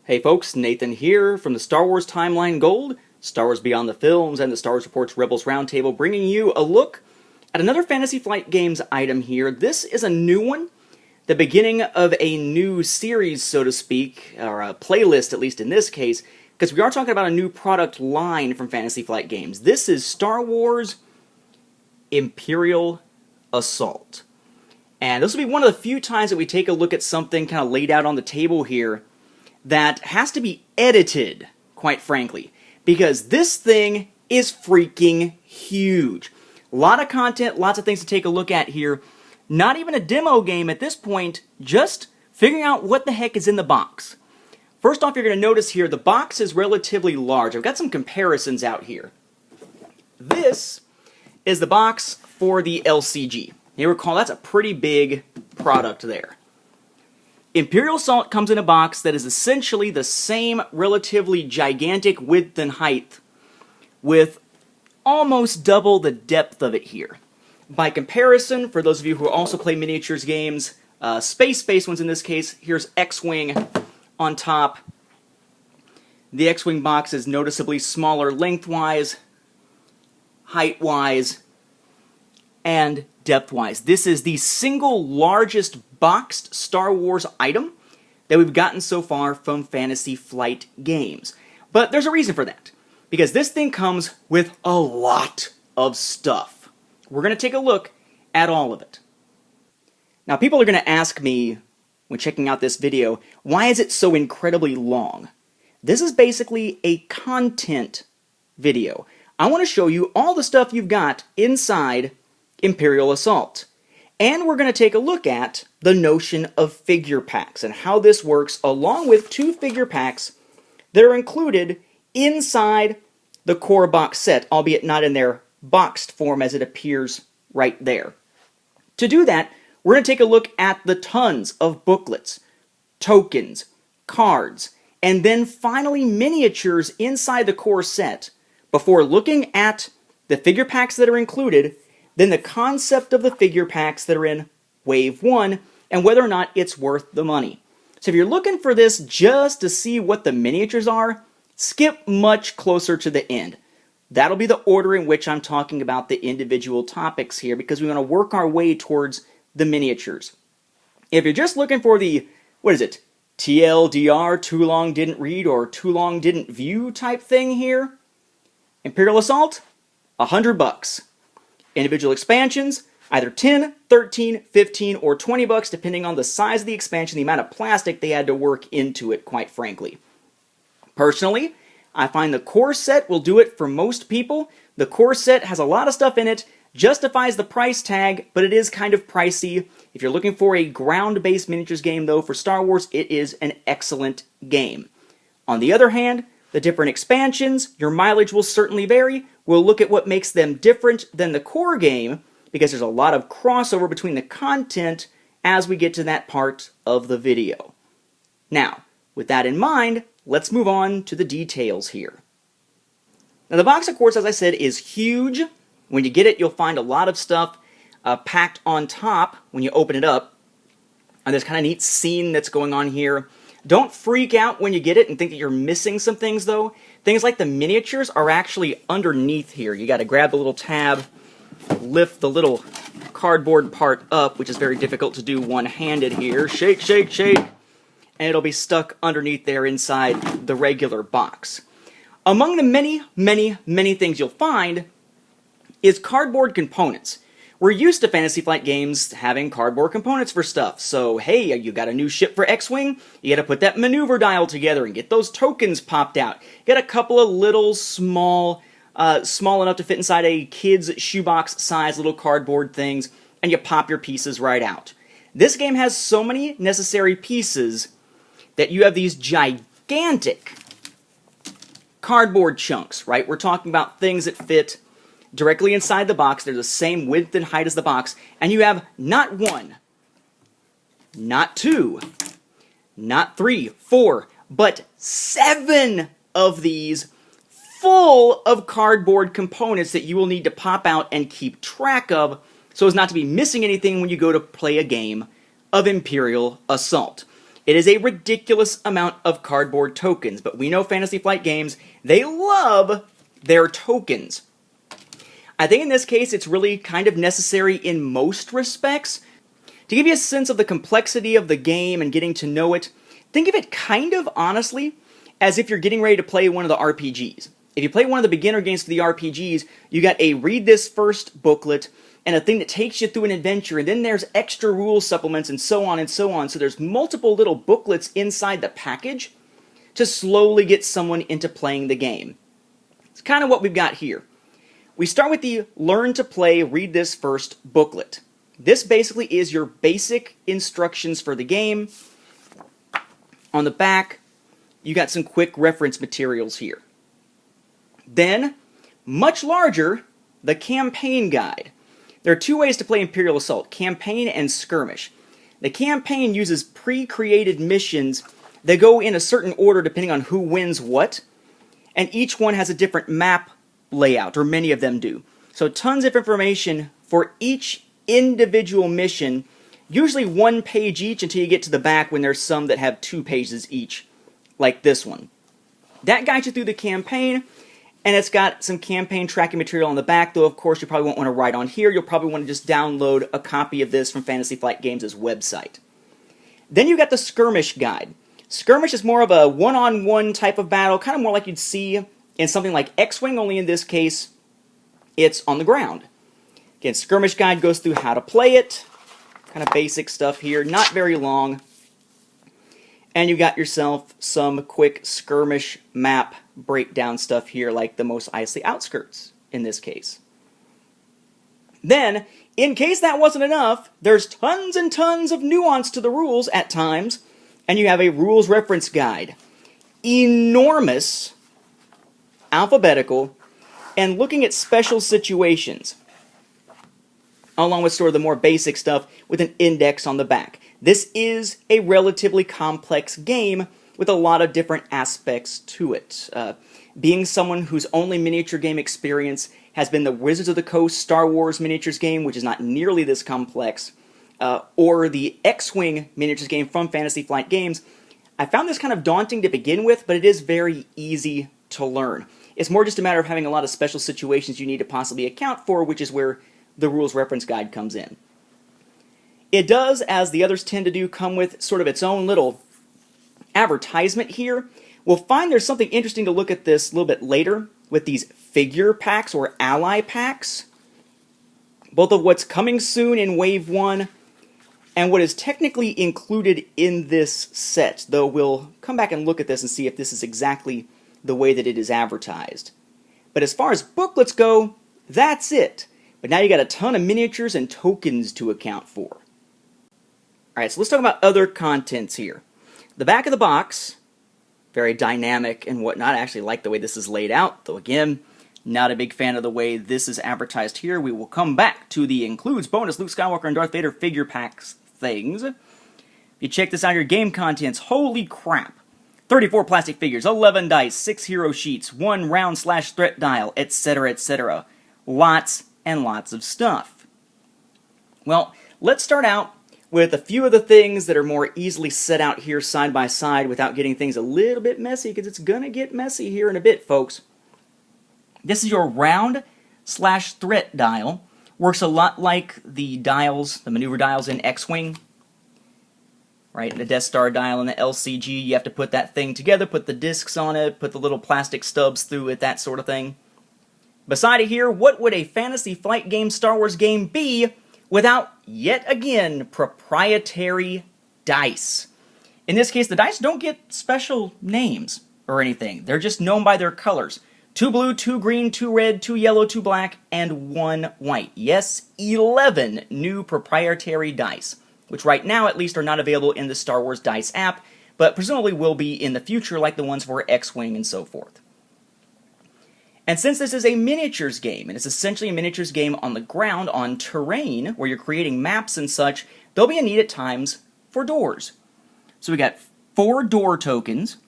Hey folks, Nathan here from the Star Wars Timeline Gold, Star Wars Beyond the Films, and the Star Wars Reports Rebels Roundtable, bringing you a look at another Fantasy Flight Games item here. This is a new one, the beginning of a new series, so to speak, or a playlist, at least in this case, because we are talking about a new product line from Fantasy Flight Games. This is Star Wars Imperial Assault. And this will be one of the few times that we take a look at something kind of laid out on the table here that has to be edited, quite frankly, because this thing is freaking huge. A lot of content, lots of things to take a look at here. Not even a demo game at this point, just figuring out what the heck is in the box. First off, you're going to notice here, the box is relatively large. I've got some comparisons out here. This is the box for the LCG. You recall, that's a pretty big product there. Imperial Assault comes in a box that is essentially the same relatively gigantic width and height with almost double the depth of it here. By comparison, for those of you who also play miniatures games, space ones in this case, here's X-Wing on top. The X-Wing box is noticeably smaller lengthwise, height-wise, and depth-wise. This is the single largest boxed Star Wars item that we've gotten so far from Fantasy Flight Games. But there's a reason for that, because this thing comes with a lot of stuff. We're going to take a look at all of it. Now, people are going to ask me, when checking out this video, why is it so incredibly long? This is basically a content video. I want to show you all the stuff you've got inside Imperial Assault. And we're going to take a look at the notion of figure packs and how this works, along with 2 figure packs that are included inside the core box set, albeit not in their boxed form as it appears right there. To do that, we're going to take a look at the tons of booklets, tokens, cards, and then finally miniatures inside the core set before looking at the figure packs that are included, then the concept of the figure packs that are in Wave 1, and whether or not it's worth the money. So if you're looking for this just to see what the miniatures are, skip much closer to the end. That'll be the order in which I'm talking about the individual topics here, because we want to work our way towards the miniatures. If you're just looking for the, TLDR, too long didn't read or too long didn't view type thing here, Imperial Assault, $100. Individual expansions, either 10, 13, 15, or 20 bucks, depending on the size of the expansion, the amount of plastic they had to work into it, quite frankly. Personally, I find the core set will do it for most people. The core set has a lot of stuff in it, justifies the price tag, but it is kind of pricey. If you're looking for a ground-based miniatures game, though, for Star Wars, it is an excellent game. On the other hand, the different expansions, your mileage will certainly vary. We'll look at what makes them different than the core game, because there's a lot of crossover between the content as we get to that part of the video. Now, with that in mind, let's move on to the details here. Now, the box, of course, as I said, is huge. When you get it, you'll find a lot of stuff packed on top when you open it up. And there's kind of a neat scene that's going on here. Don't freak out when you get it and think that you're missing some things, though. Things like the miniatures are actually underneath here. You got to grab the little tab, lift the little cardboard part up, which is very difficult to do one-handed here. Shake, shake, shake. And it'll be stuck underneath there inside the regular box. Among the many things you'll find is cardboard components. We're used to Fantasy Flight Games having cardboard components for stuff. So, hey, you got a new ship for X-Wing? You gotta put that maneuver dial together and get those tokens popped out. You got a couple of little small enough to fit inside a kid's shoebox size little cardboard things, and you pop your pieces right out. This game has so many necessary pieces that you have these gigantic cardboard chunks, right? We're talking about things that fit directly inside the box. They're the same width and height as the box, and you have not 1, not 2, not 3, 4, but 7 of these full of cardboard components that you will need to pop out and keep track of so as not to be missing anything when you go to play a game of Imperial Assault. It is a ridiculous amount of cardboard tokens, but we know Fantasy Flight Games, they love their tokens. I think in this case it's really kind of necessary in most respects. To give you a sense of the complexity of the game and getting to know it, think of it kind of honestly as if you're getting ready to play one of the RPGs. If you play one of the beginner games for the RPGs, you got a read this first booklet and a thing that takes you through an adventure, and then there's extra rule supplements and so on and so on. So there's multiple little booklets inside the package to slowly get someone into playing the game. It's kind of what we've got here. We start with the Learn to Play, Read This First booklet. This basically is your basic instructions for the game. On the back, you got some quick reference materials here. Then, much larger, the campaign guide. There are two ways to play Imperial Assault, campaign and skirmish. The campaign uses pre-created missions that go in a certain order depending on who wins what, and each one has a different map layout, or many of them do. So tons of information for each individual mission, usually 1 page each until you get to the back when there's some that have 2 pages each, like this one. That guides you through the campaign, and it's got some campaign tracking material on the back, though of course you probably won't want to write on here. You'll probably want to just download a copy of this from Fantasy Flight Games' website. Then you got the skirmish guide. Skirmish is more of a one-on-one type of battle, kind of more like you'd see in something like X-Wing, only in this case it's on the ground. Again, skirmish guide goes through how to play it, kind of basic stuff here, not very long. And you got yourself some quick skirmish map breakdown stuff here, like the Mos Eisley outskirts in this case. Then, in case that wasn't enough, there's tons and tons of nuance to the rules at times, and you have a rules reference guide. Enormous, alphabetical, and looking at special situations, along with sort of the more basic stuff with an index on the back. This is a relatively complex game with a lot of different aspects to it. Being someone whose only miniature game experience has been the Wizards of the Coast Star Wars miniatures game, which is not nearly this complex, or the X-Wing miniatures game from Fantasy Flight Games, I found this kind of daunting to begin with, but it is very easy to learn. It's more just a matter of having a lot of special situations you need to possibly account for, which is where the rules reference guide comes in. It does, as the others tend to do, come with sort of its own little advertisement here. We'll find there's something interesting to look at this a little bit later with these figure packs or ally packs, both of what's coming soon in Wave 1 and what is technically included in this set, though we'll come back and look at this and see if this is exactly the way that it is advertised. But as far as booklets go, that's it. But now you got a ton of miniatures and tokens to account for. Alright, so let's talk about other contents here. The back of the box, very dynamic and whatnot. I actually like the way this is laid out, though again, not a big fan of the way this is advertised here. We will come back to the includes bonus Luke Skywalker and Darth Vader figure packs things. If you check this out, your game contents, holy crap. 34 plastic figures, 11 dice, 6 hero sheets, 1 round/threat dial, etc., etc. Lots and lots of stuff. Well, let's start out with a few of the things that are more easily set out here side by side without getting things a little bit messy, because it's going to get messy here in a bit, folks. This is your round/threat dial. Works a lot like the dials, the maneuver dials in X-Wing. Right, the Death Star dial and the LCG, you have to put that thing together, put the discs on it, put the little plastic stubs through it, that sort of thing. Beside it here, what would a Fantasy Flight Game Star Wars game be without, yet again, proprietary dice? In this case, the dice don't get special names or anything. They're just known by their colors. 2 blue, 2 green, 2 red, 2 yellow, 2 black, and 1 white. Yes, 11 new proprietary dice, which right now at least are not available in the Star Wars Dice app, but presumably will be in the future like the ones for X-Wing and so forth. And since this is a miniatures game, and it's essentially a miniatures game on the ground, on terrain, where you're creating maps and such, there'll be a need at times for doors. So we got 4 door tokens,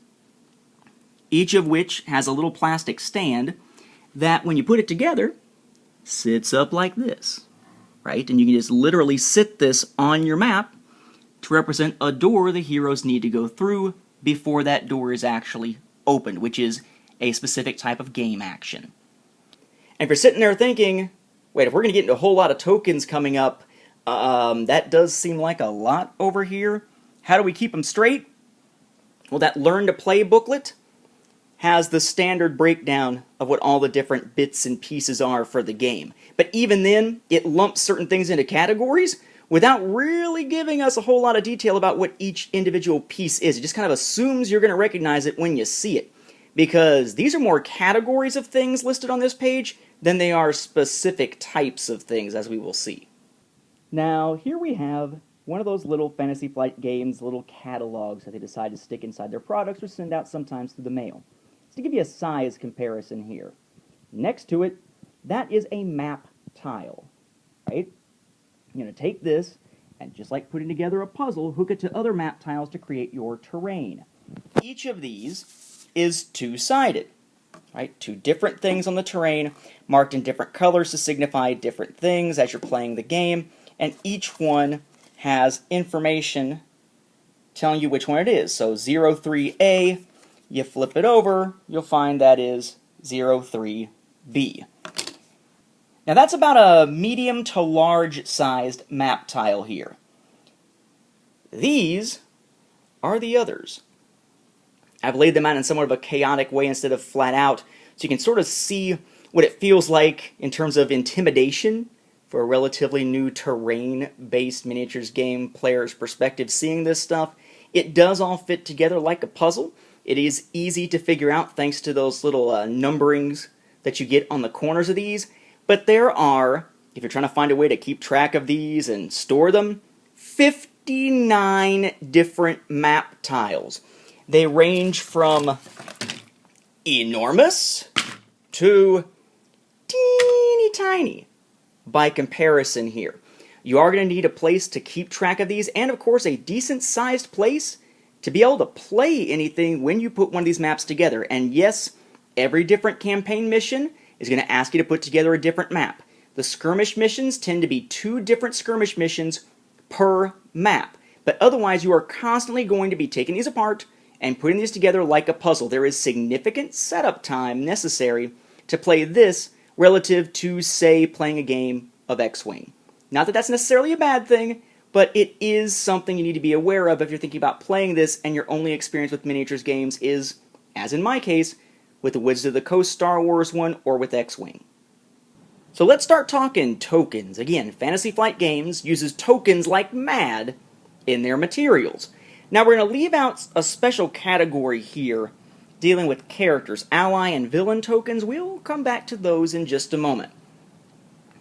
each of which has a little plastic stand that, when you put it together, sits up like this. Right? And you can just literally sit this on your map to represent a door the heroes need to go through before that door is actually opened, which is a specific type of game action. And if you're sitting there thinking, wait, if we're going to get into a whole lot of tokens coming up, that does seem like a lot over here. How do we keep them straight? Well, that Learn to Play booklet has the standard breakdown of what all the different bits and pieces are for the game. But even then, it lumps certain things into categories without really giving us a whole lot of detail about what each individual piece is. It just kind of assumes you're going to recognize it when you see it. Because these are more categories of things listed on this page than they are specific types of things, as we will see. Now, here we have one of those little Fantasy Flight Games little catalogs that they decide to stick inside their products or send out sometimes through the mail. So to give you a size comparison here, next to it, that is a map tile, right? You're going to take this, and just like putting together a puzzle, hook it to other map tiles to create your terrain. Each of these is two-sided, right? Two different things on the terrain, marked in different colors to signify different things as you're playing the game, and each one has information telling you which one it is. So 03A, you flip it over, you'll find that is 03B. Now that's about a medium to large sized map tile here. These are the others. I've laid them out in somewhat of a chaotic way instead of flat out, so you can sort of see what it feels like in terms of intimidation for a relatively new terrain-based miniatures game player's perspective seeing this stuff. It does all fit together like a puzzle. It is easy to figure out thanks to those little numberings that you get on the corners of these, but there are, if you're trying to find a way to keep track of these and store them, 59 different map tiles. They range from enormous to teeny tiny by comparison here. You are going to need a place to keep track of these, and of course a decent sized place to be able to play anything when you put one of these maps together. And yes, every different campaign mission is going to ask you to put together a different map. The skirmish missions tend to be 2 different skirmish missions per map, but otherwise you are constantly going to be taking these apart and putting these together like a puzzle. There is significant setup time necessary to play this relative to, say, playing a game of X-Wing. Not that that's necessarily a bad thing, but it is something you need to be aware of if you're thinking about playing this and your only experience with miniatures games is, as in my case, with the Wizards of the Coast Star Wars one or with X-Wing. So let's start talking tokens. Again, Fantasy Flight Games uses tokens like mad in their materials. Now we're going to leave out a special category here dealing with characters, ally and villain tokens. We'll come back to those in just a moment.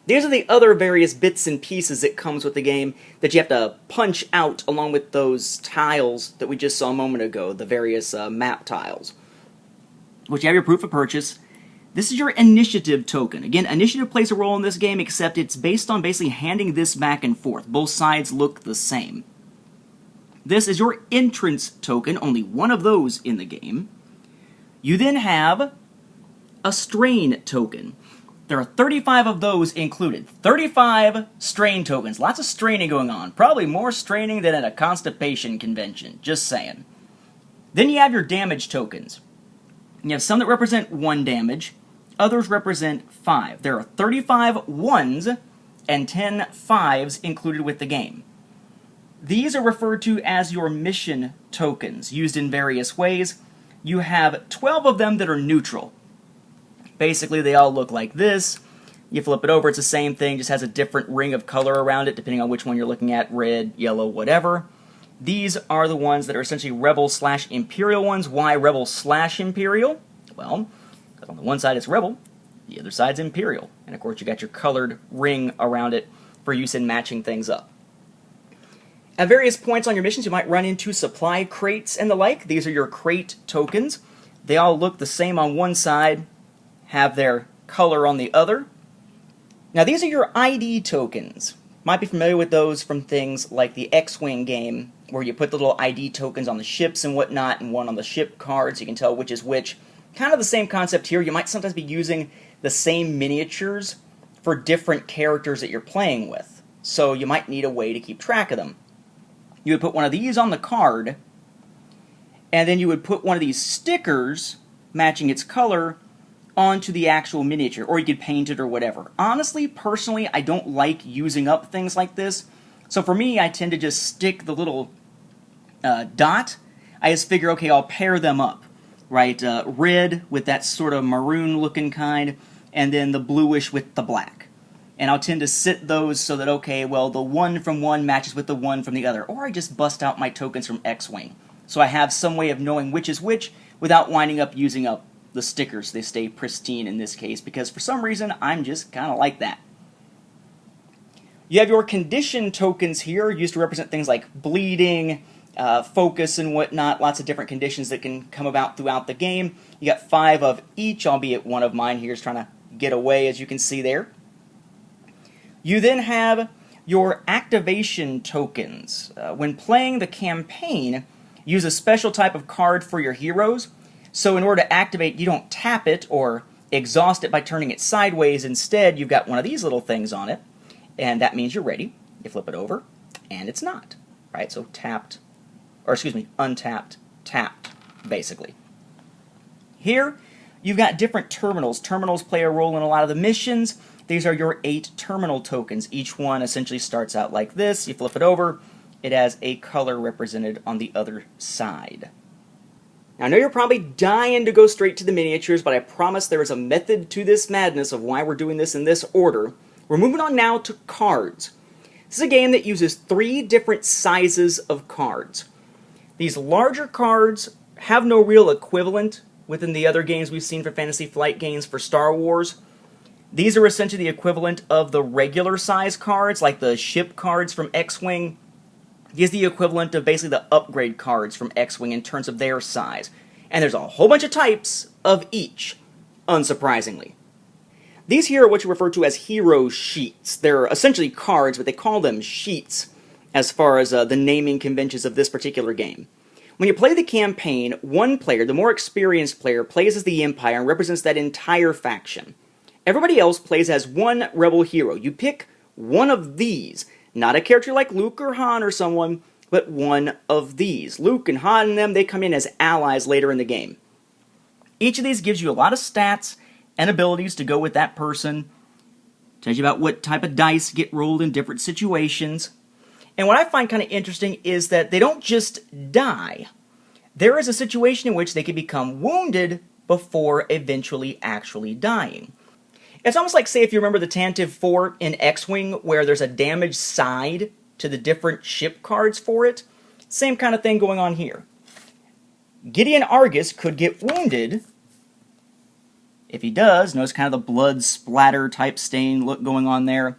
These are the other various bits and pieces that comes with the game that you have to punch out along with those tiles that we just saw a moment ago, the various map tiles. Which you have your proof of purchase. This is your initiative token. Again, initiative plays a role in this game, except it's based on basically handing this back and forth. Both sides look the same. This is your entrance token, only one of those in the game. You then have a strain token. There are 35 of those included. 35 strain tokens. Lots of straining going on. Probably more straining than at a constipation convention. Just saying. Then you have your damage tokens. You have some that represent 1 damage. Others represent 5. There are 35 1s and 10 5s included with the game. These are referred to as your mission tokens, used in various ways. You have 12 of them that are neutral. Basically, they all look like this. You flip it over, it's the same thing, just has a different ring of color around it, depending on which one you're looking at, red, yellow, whatever. These are the ones that are essentially Rebel/Imperial ones. Why Rebel/Imperial? Well, because on the one side it's Rebel, the other side's Imperial. And of course you got your colored ring around it for use in matching things up. At various points on your missions, you might run into supply crates and the like. These are your crate tokens. They all look the same on one side, have their color on the other. Now these are your ID tokens. Might be familiar with those from things like the X-Wing game, where you put the little ID tokens on the ships and whatnot, and one on the ship cards, so you can tell which is which. Kind of the same concept here. You might sometimes be using the same miniatures for different characters that you're playing with, so you might need a way to keep track of them. you would put one of these on the card, and then you would put one of these stickers matching its color onto the actual miniature, or you could paint it or whatever. Honestly, personally, I don't like using up things like this, so for me, I tend to just stick the little dot. I just figure, okay, I'll pair them up, right? Red with that sort of maroon-looking kind, and then the bluish with the black. And I'll tend to sit those so that, okay, well, the one from one matches with the one from the other. Or I just bust out my tokens from X-Wing. So I have some way of knowing which is which without winding up using up the stickers. They stay pristine in this case, because for some reason, I'm just kind of like that. You have your condition tokens here, used to represent things like bleeding, focus and whatnot, lots of different conditions that can come about throughout the game. You got 5 of each, albeit one of mine here is trying to get away, as you can see there. You then have your activation tokens. When playing the campaign, use a special type of card for your heroes. So in order to activate, you don't tap it or exhaust it by turning it sideways. Instead, you've got one of these little things on it, and that means you're ready. You flip it over, and it's not. Right? So tapped, or excuse me, untapped, tapped, basically. Here, you've got different terminals. Terminals play a role in a lot of the missions. These are your 8 terminal tokens. Each one essentially starts out like this. You flip it over, it has a color represented on the other side. Now, I know you're probably dying to go straight to the miniatures, but I promise there is a method to this madness of why we're doing this in this order. We're moving on now to cards. This is a game that uses 3 different sizes of cards. These larger cards have no real equivalent within the other games we've seen for Fantasy Flight games for Star Wars. These are essentially the equivalent of the regular size cards, like the ship cards from X-Wing. These are the equivalent of basically the upgrade cards from X-Wing in terms of their size. And there's a whole bunch of types of each, unsurprisingly. These here are what you refer to as hero sheets. They're essentially cards, but they call them sheets as far as the naming conventions of this particular game. When you play the campaign, one player, the more experienced player, plays as the Empire and represents that entire faction. Everybody else plays as one rebel hero. You pick one of these. Not a character like Luke or Han or someone, but one of these. Luke and Han and them, they come in as allies later in the game. Each of these gives you a lot of stats and abilities to go with that person. Tells you about what type of dice get rolled in different situations. And what I find kind of interesting is that they don't just die. There is a situation in which they can become wounded before eventually actually dying. It's almost like, say, if you remember the Tantive 4 in X-Wing, where there's a damaged side to the different ship cards for it. Same kind of thing going on here. Gideon Argus could get wounded. If he does, notice kind of the blood splatter type stain look going on there.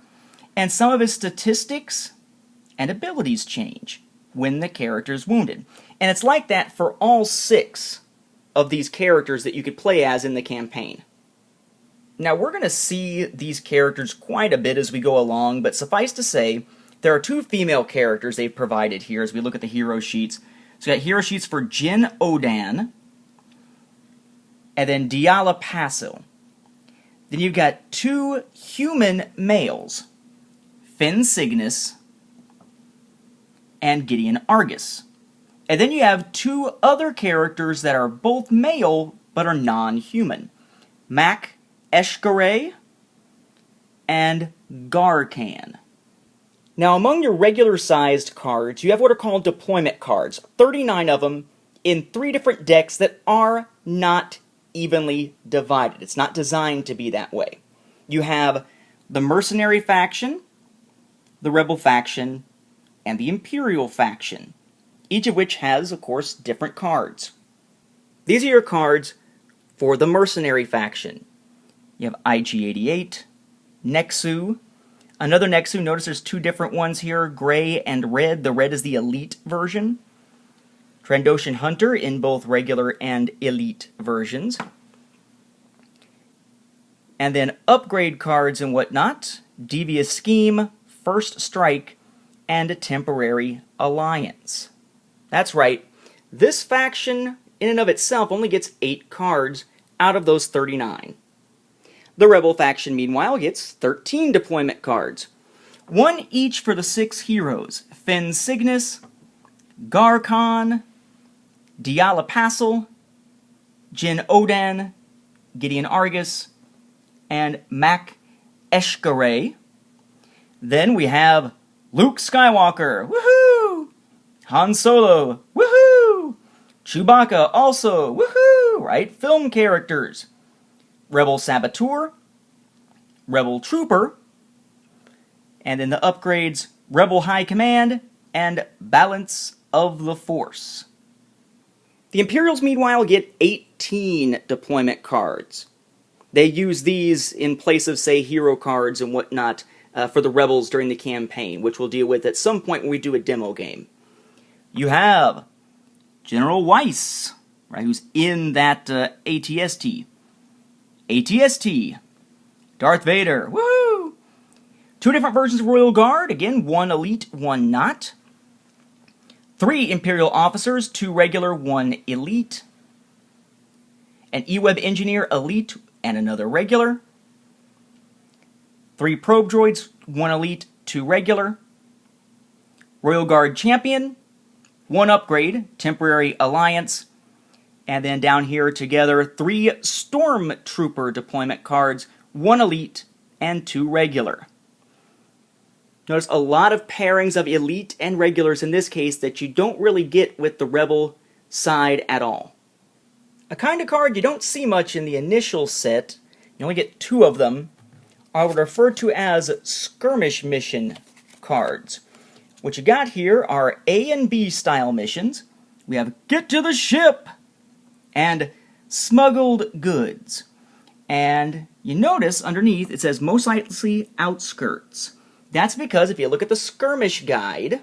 And some of his statistics and abilities change when the character is wounded. And it's like that for all 6 of these characters that you could play as in the campaign. Now, we're going to see these characters quite a bit as we go along, but suffice to say, there are 2 female characters they've provided here as we look at the hero sheets. So we got hero sheets for Jyn Odan, and then Diala Pasil. Then you've got 2 human males, Finn Cygnus and Gideon Argus. And then you have 2 other characters that are both male, but are non-human. Mac Eshkare and Garkan. Now, among your regular-sized cards, you have what are called deployment cards, 39 of them, in 3 different decks that are not evenly divided. It's not designed to be that way. You have the Mercenary faction, the Rebel faction, and the Imperial faction, each of which has, of course, different cards. These are your cards for the Mercenary faction. You have IG-88, Nexu, another Nexu. Notice there's 2 different ones here, gray and red. The red is the elite version. Trandoshan Hunter in both regular and elite versions. And then upgrade cards and whatnot. Devious Scheme, First Strike, and Temporary Alliance. That's right, this faction in and of itself only gets 8 cards out of those 39. The Rebel faction, meanwhile, gets 13 deployment cards. 1 each for the 6 heroes, Finn Cygnus, Garkon, Dialapassel, Jin Odan, Gideon Argus, and Mac Eshkare. Then we have Luke Skywalker, woohoo! Han Solo, woohoo! Chewbacca also, woohoo! Right? Film characters. Rebel Saboteur, Rebel Trooper, and then the upgrades Rebel High Command and Balance of the Force. The Imperials, meanwhile, get 18 deployment cards. They use these in place of, say, hero cards and whatnot for the Rebels during the campaign, which we'll deal with at some point when we do a demo game. You have General Weiss, right, who's in that ATST. ATST. Darth Vader, woohoo! 2 different versions of Royal Guard, again, 1 elite, 1 not. 3 Imperial officers, 2 regular, 1 elite. An E-Web engineer, elite, and another regular. 3 probe droids, 1 elite, 2 regular. Royal Guard champion, 1 upgrade, temporary alliance. And then down here together, 3 Stormtrooper deployment cards, 1 elite and 2 regular. Notice a lot of pairings of elite and regulars in this case that you don't really get with the Rebel side at all. A kind of card you don't see much in the initial set, you only get 2 of them, are what are referred to as skirmish mission cards. What you got here are A and B style missions. We have Get to the Ship and Smuggled Goods. And you notice underneath it says most likely outskirts. That's because if you look at the skirmish guide,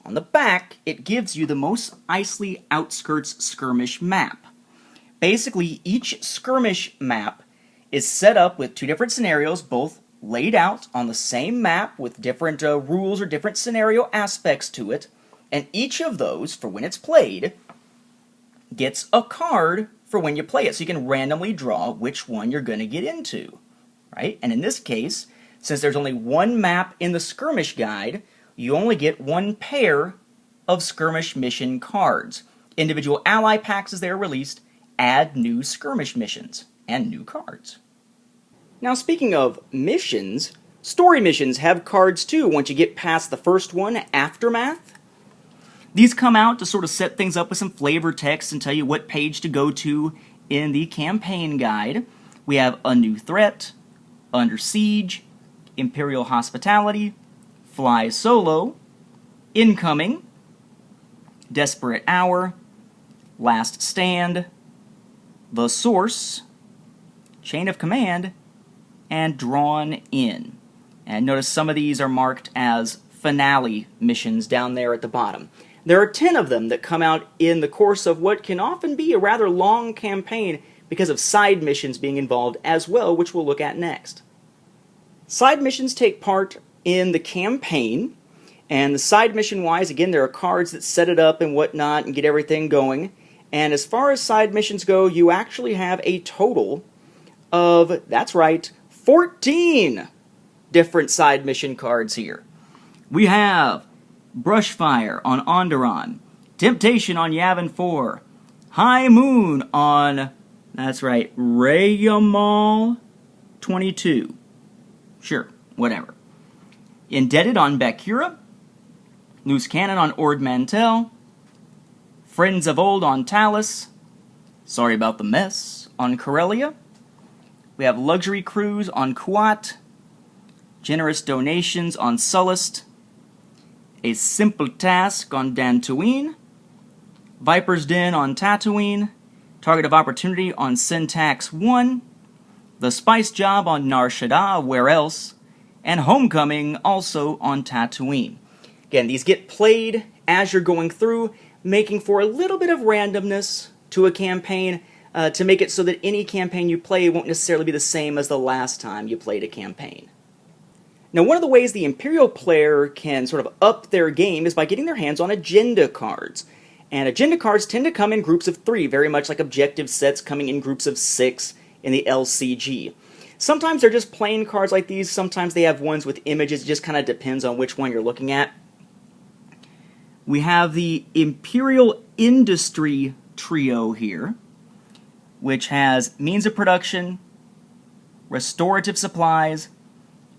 on the back, it gives you the Mos Eisley Outskirts skirmish map. Basically, each skirmish map is set up with 2 different scenarios, both laid out on the same map with different rules or different scenario aspects to it, and each of those, for when it's played, gets a card for when you play it, so you can randomly draw which one you're going to get into, right? And in this case, since there's only 1 map in the skirmish guide, you only get 1 pair of skirmish mission cards. Individual ally packs as they are released add new skirmish missions and new cards. Now speaking of missions, story missions have cards too once you get past the first one, Aftermath. These come out to sort of set things up with some flavor text and tell you what page to go to in the campaign guide. We have A New Threat, Under Siege, Imperial Hospitality, Fly Solo, Incoming, Desperate Hour, Last Stand, The Source, Chain of Command, and Drawn In. And notice some of these are marked as finale missions down there at the bottom. There are 10 of them that come out in the course of what can often be a rather long campaign because of side missions being involved as well, which we'll look at next. Side missions take part in the campaign, and the side mission-wise, again, there are cards that set it up and whatnot and get everything going. And as far as side missions go, you actually have a total of, that's right, 14 different side mission cards here. We have Brushfire on Onderon, Temptation on Yavin 4, High Moon on, that's right, Rayamal 22. Sure, whatever. Indebted on Bakura, Loose Cannon on Ord Mantell, Friends of Old on Talos, Sorry About the Mess on Corellia. We have Luxury Cruise on Kuat, Generous Donations on Sullust, A Simple Task on Dantooine, Viper's Den on Tatooine, Target of Opportunity on Syntax 1, The Spice Job on Nar Shaddaa, Where Else, and Homecoming also on Tatooine. Again, these get played as you're going through, making for a little bit of randomness to a campaign to make it so that any campaign you play won't necessarily be the same as the last time you played a campaign. Now, one of the ways the Imperial player can sort of up their game is by getting their hands on agenda cards. And agenda cards tend to come in groups of 3, very much like objective sets coming in groups of 6 in the LCG. Sometimes they're just plain cards like these, sometimes they have ones with images, it just kind of depends on which one you're looking at. We have the Imperial Industry trio here, which has means of production, restorative supplies,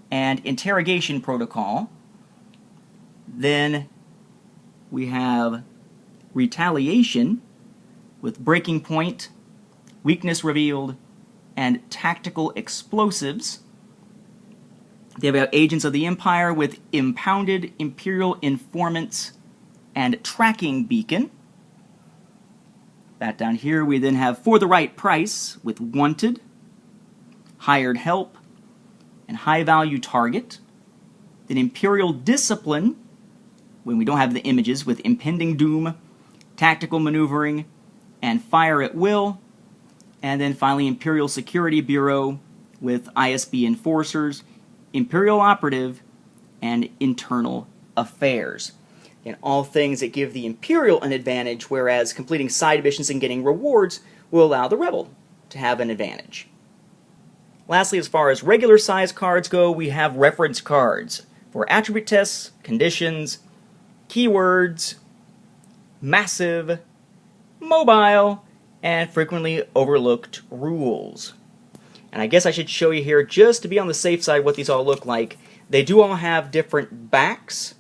and interrogation protocol. Then we have retaliation with breaking point, weakness revealed, and tactical explosives. They have agents of the Empire with impounded Imperial informants and tracking beacon. That down here we then have for the right price with wanted, hired help, and high value target. Then Imperial discipline, when we don't have the images, with impending doom, tactical maneuvering, and fire at will. And then finally Imperial Security Bureau with ISB enforcers, Imperial operative, and internal affairs. And all things that give the Imperial an advantage, whereas completing side missions and getting rewards will allow the Rebel to have an advantage. Lastly, as far as regular size cards go, we have reference cards for attribute tests, conditions, keywords, massive, mobile, and frequently overlooked rules. And I guess I should show you here, just to be on the safe side, what these all look like. They do all have different backs.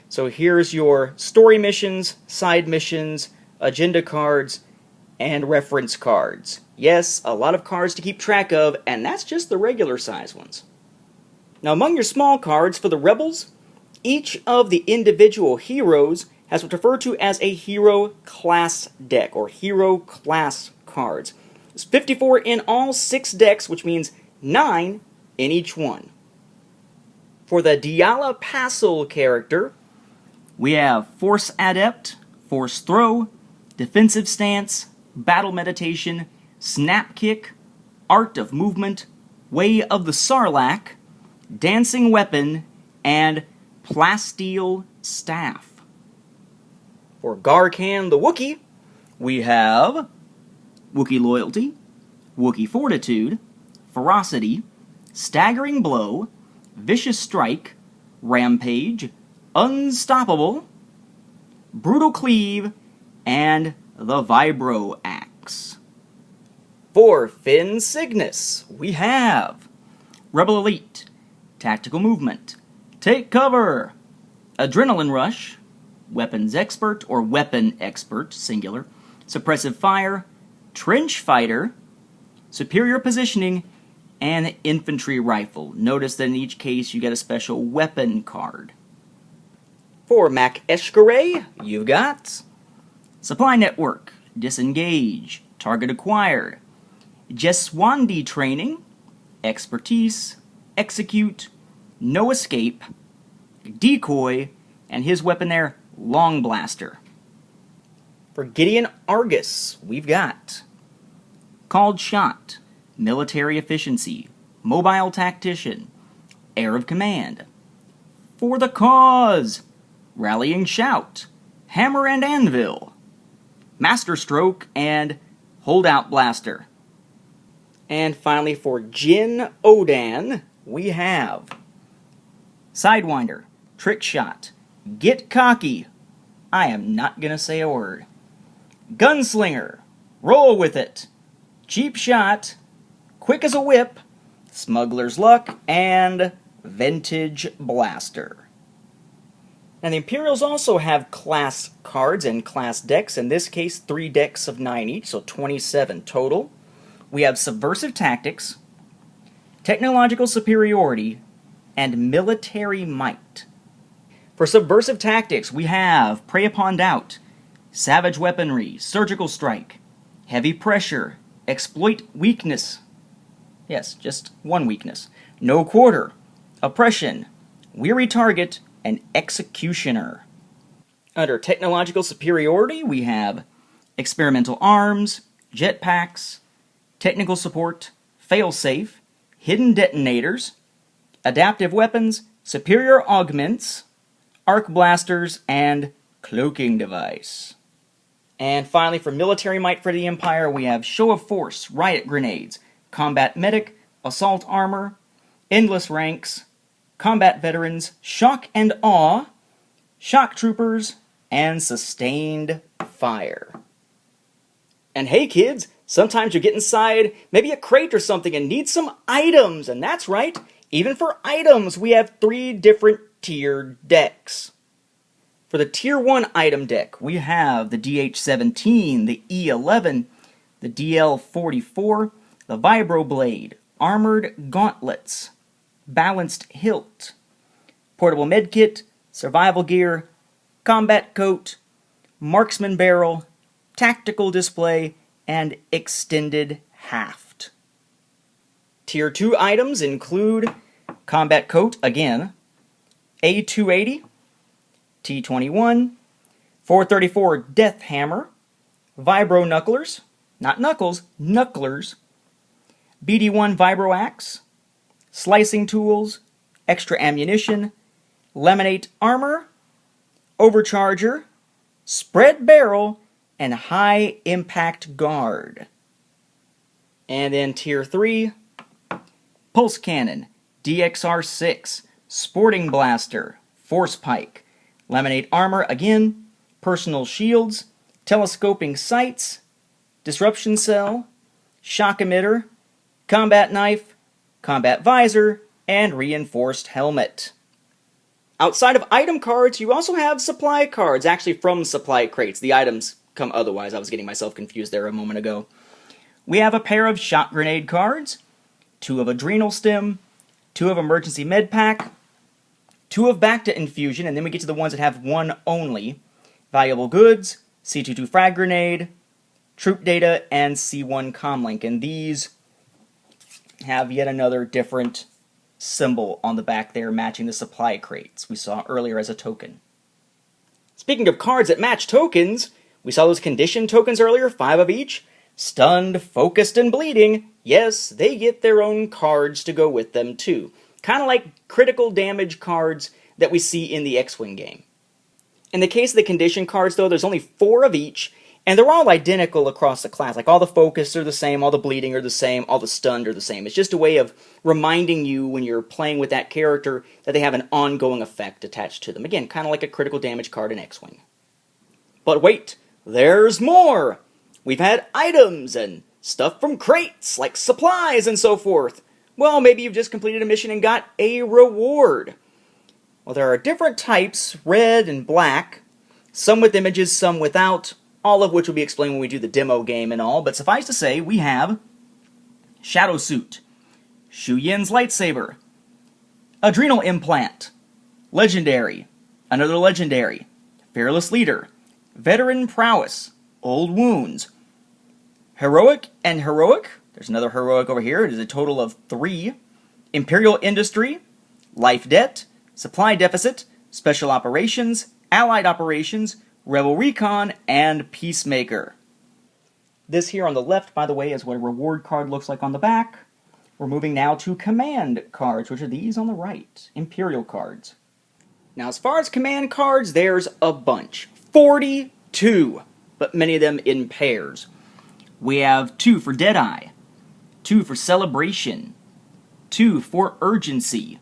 So here's your story missions, side missions, agenda cards, and reference cards. Yes, a lot of cards to keep track of, and that's just the regular size ones. Now among your small cards for the Rebels, each of the individual heroes has what's referred to as a hero class deck, or hero class cards. There's 54 in all 6 decks, which means 9 in each one. For the Diala Pasul character, we have Force Adept, Force Throw, Defensive Stance, Battle Meditation, Snap Kick, Art of Movement, Way of the Sarlacc, Dancing Weapon, and Plasteel Staff. For Garkan the Wookiee, we have Wookiee Loyalty, Wookiee Fortitude, Ferocity, Staggering Blow, Vicious Strike, Rampage, Unstoppable, Brutal Cleave, and the Vibro Axe. For Finn Cygnus, we have Rebel Elite, Tactical Movement, Take Cover, Adrenaline Rush, Weapons Expert or Weapon Expert, singular, Suppressive Fire, Trench Fighter, Superior Positioning, and Infantry Rifle. Notice that in each case you get a special weapon card. For Mac Eshkare, you've got Supply Network, Disengage, Target Acquired, Jeswandi Training, Expertise, Execute, No Escape, Decoy, and his weapon there, Long Blaster. For Gideon Argus, we've got Called Shot, Military Efficiency, Mobile Tactician, Air of Command. For the Cause, Rallying Shout, Hammer and Anvil, Master Stroke, and Holdout Blaster. And finally for Jin Odan, we have Sidewinder, Trick Shot, Get Cocky, I am not gonna say a word, Gunslinger, Roll With It, Cheap Shot, Quick as a Whip, Smuggler's Luck, and Vintage Blaster. And the Imperials also have class cards and class decks, in this case 3 decks of 9 each, so 27 total. We have Subversive Tactics, Technological Superiority, and Military Might. For Subversive Tactics, we have Prey Upon Doubt, Savage Weaponry, Surgical Strike, Heavy Pressure, Exploit Weakness, yes, just one weakness, No Quarter, Oppression, Weary Target, and Executioner. Under Technological Superiority, we have Experimental Arms, Jetpacks, Technical Support, Failsafe, Hidden Detonators, Adaptive Weapons, Superior Augments, Arc Blasters, and Cloaking Device. And finally, for Military Might for the Empire, we have Show of Force, Riot Grenades, Combat Medic, Assault Armor, Endless Ranks, Combat Veterans, Shock and Awe, Shock Troopers, and sustained fire. And hey kids, sometimes you get inside maybe a crate or something and need some items, and that's right, even for items we have 3 different tiered decks. For the Tier 1 item deck, we have the DH-17, the E-11, the DL-44, the Vibroblade, Armored Gauntlets, Balanced Hilt, Portable Medkit, Survival Gear, Combat Coat, Marksman Barrel, Tactical Display, and Extended Haft. Tier 2 items include Combat Coat, again, A280, T21, 434 Death Hammer, Vibro Knucklers, not Knuckles, Knucklers, BD1 Vibro Axe, Slicing Tools, Extra Ammunition, Laminate Armor, Overcharger, Spread Barrel, and High Impact Guard. And then Tier 3, Pulse Cannon, DXR6, Sporting Blaster, Force Pike, Laminate Armor again, Personal Shields, Telescoping Sights, Disruption Cell, Shock Emitter, Combat Knife, Combat Visor, and Reinforced Helmet. Outside of item cards, you also have supply cards, actually from supply crates. The items come otherwise. I was getting myself confused there a moment ago. We have a pair of Shot Grenade cards, 2 of Adrenal Stim, 2 of Emergency Med Pack, 2 of Bacta Infusion, and then we get to the ones that have 1 only. Valuable Goods, C22 Frag Grenade, Troop Data, and C1 Comlink. And these have yet another different symbol on the back there matching the supply crates we saw earlier as a token. Speaking of cards that match tokens, we saw those condition tokens earlier, 5 of each. Stunned, Focused, and Bleeding. Yes, they get their own cards to go with them too. Kind of like critical damage cards that we see in the X-Wing game. In the case of the condition cards though, there's only 4 of each, and they're all identical across the class. Like all the focus are the same, all the bleeding are the same, all the stunned are the same. It's just a way of reminding you when you're playing with that character that they have an ongoing effect attached to them. Again, kind of like a critical damage card in X-Wing. But wait, there's more! We've had items and stuff from crates, like supplies and so forth. Well, maybe you've just completed a mission and got a reward. Well, there are different types, red and black, some with images, some without, all of which will be explained when we do the demo game and all, but suffice to say, we have Shadow Suit, Shu Yin's Lightsaber, Adrenal Implant, Legendary, another Legendary, Fearless Leader, Veteran Prowess, Old Wounds, Heroic and Heroic, there's another Heroic over here, it is a total of 3, Imperial Industry, Life Debt, Supply Deficit, Special Operations, Allied Operations, Rebel Recon, and Peacemaker. This here on the left, by the way, is what a reward card looks like on the back. We're moving now to command cards, which are these on the right, Imperial cards. Now, as far as command cards, there's a bunch. 42, but many of them in pairs. We have 2 for Deadeye, 2 for Celebration, 2 for Urgency,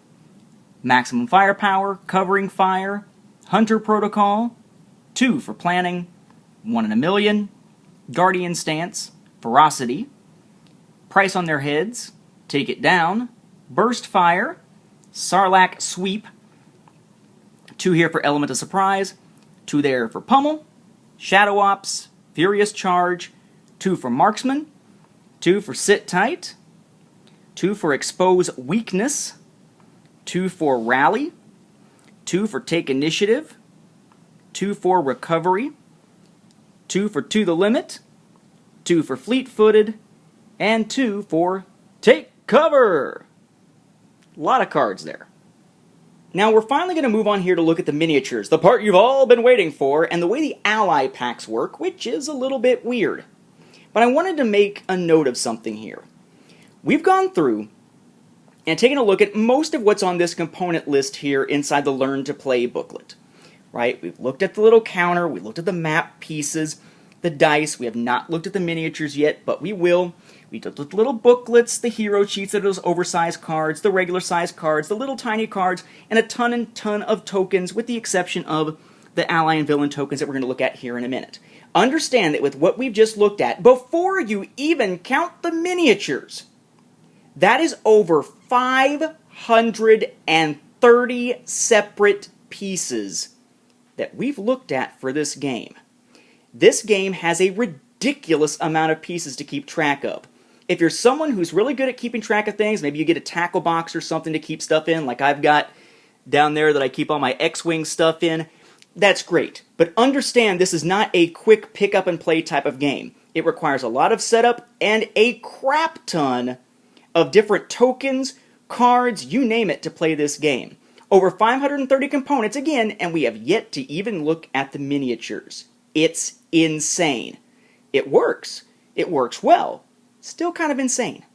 Maximum Firepower, Covering Fire, Hunter Protocol, 2 for Planning, 1 in a Million, Guardian Stance, Ferocity, Price on Their Heads, Take It Down, Burst Fire, Sarlacc Sweep, 2 here for Element of Surprise, 2 there for Pummel, Shadow Ops, Furious Charge, 2 for Marksman, 2 for Sit Tight, 2 for Expose Weakness, 2 for Rally, 2 for Take Initiative, 2 for Recovery, 2 for To the Limit, 2 for Fleet-Footed, and 2 for Take Cover. A lot of cards there. Now we're finally going to move on here to look at the miniatures, the part you've all been waiting for, and the way the ally packs work, which is a little bit weird. But I wanted to make a note of something here. We've gone through and taken a look at most of what's on this component list here inside the Learn to Play booklet. Right? We've looked at the little counter, we looked at the map pieces, the dice. We have not looked at the miniatures yet, but we will. We looked at the little booklets, the hero sheets, those oversized cards, the regular size cards, the little tiny cards, and a ton of tokens, with the exception of the ally and villain tokens that we're going to look at here in a minute. Understand that with what we've just looked at, before you even count the miniatures, that is over 530 separate pieces that we've looked at for this game. This game has a ridiculous amount of pieces to keep track of. If you're someone who's really good at keeping track of things, maybe you get a tackle box or something to keep stuff in, like I've got down there that I keep all my X-Wing stuff in, that's great. But understand this is not a quick pick up and play type of game. It requires a lot of setup and a crap ton of different tokens, cards, you name it, to play this game. Over 530 components again, and we have yet to even look at the miniatures. It's insane. It works. It works well. Still kind of insane.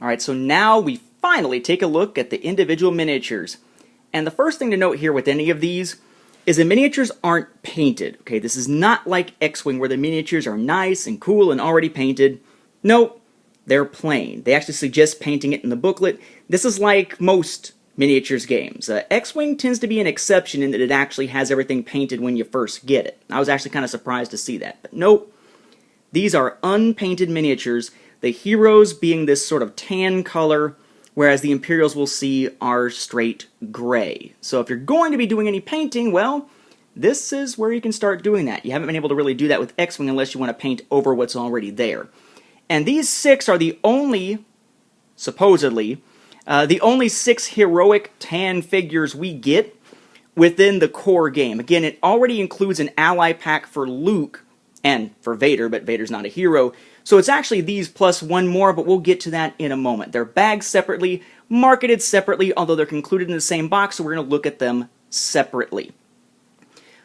Alright, so now we finally take a look at the individual miniatures. And the first thing to note here with any of these is the miniatures aren't painted. Okay, this is not like X-Wing where the miniatures are nice and cool and already painted. Nope, they're plain. They actually suggest painting it in the booklet. This is like most miniatures games. X-Wing tends to be an exception in that it actually has everything painted when you first get it. I was actually kind of surprised to see that, but nope. These are unpainted miniatures, the heroes being this sort of tan color, whereas the Imperials we'll see are straight gray. So if you're going to be doing any painting, well, this is where you can start doing that. You haven't been able to really do that with X-Wing unless you want to paint over what's already there. And these 6 are the only, supposedly, the only 6 heroic tan figures we get within the core game. Again, it already includes an ally pack for Luke and for Vader, but Vader's not a hero. So it's actually these plus one more, but we'll get to that in a moment. They're bagged separately, marketed separately, although they're included in the same box, so we're going to look at them separately.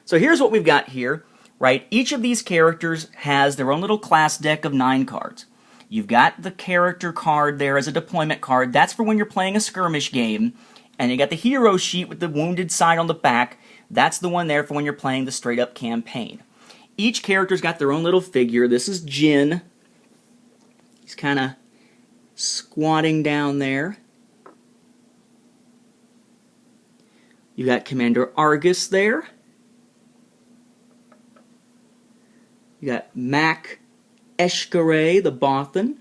So here's what we've got here, right? Each of these characters has their own little class deck of 9 cards. You've got the character card there as a deployment card. That's for when you're playing a skirmish game. And you got the hero sheet with the wounded side on the back. That's the one there for when you're playing the straight-up campaign. Each character's got their own little figure. This is Jin. He's kind of squatting down there. You got Commander Argus there. You got Mac Eshkare, the Bothan.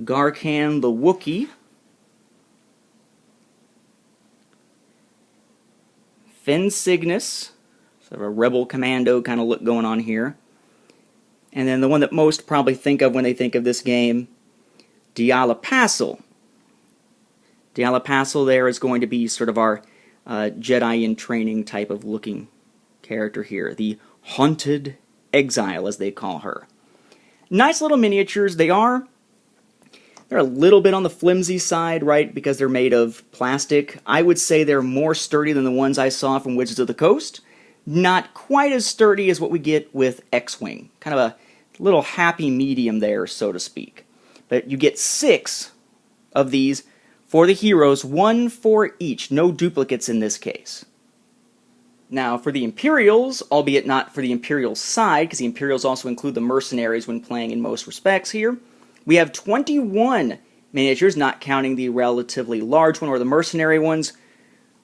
Garkan, the Wookiee. Finn Cygnus. Sort of a rebel commando kind of look going on here. And then the one that most probably think of when they think of this game, Diala Passel. Diala Passel there is going to be sort of our Jedi in training type of looking character here. The Haunted Exile, as they call her. Nice little miniatures. They're a little bit on the flimsy side, right, because they're made of plastic. I would say they're more sturdy than the ones I saw from Wizards of the Coast. Not quite as sturdy as what we get with X-Wing. Kind of a little happy medium there, so to speak. But you get 6 of these for the heroes, 1 for each. No duplicates in this case. Now, for the Imperials, albeit not for the Imperial side, because the Imperials also include the mercenaries when playing in most respects here, we have 21 miniatures, not counting the relatively large one or the mercenary ones.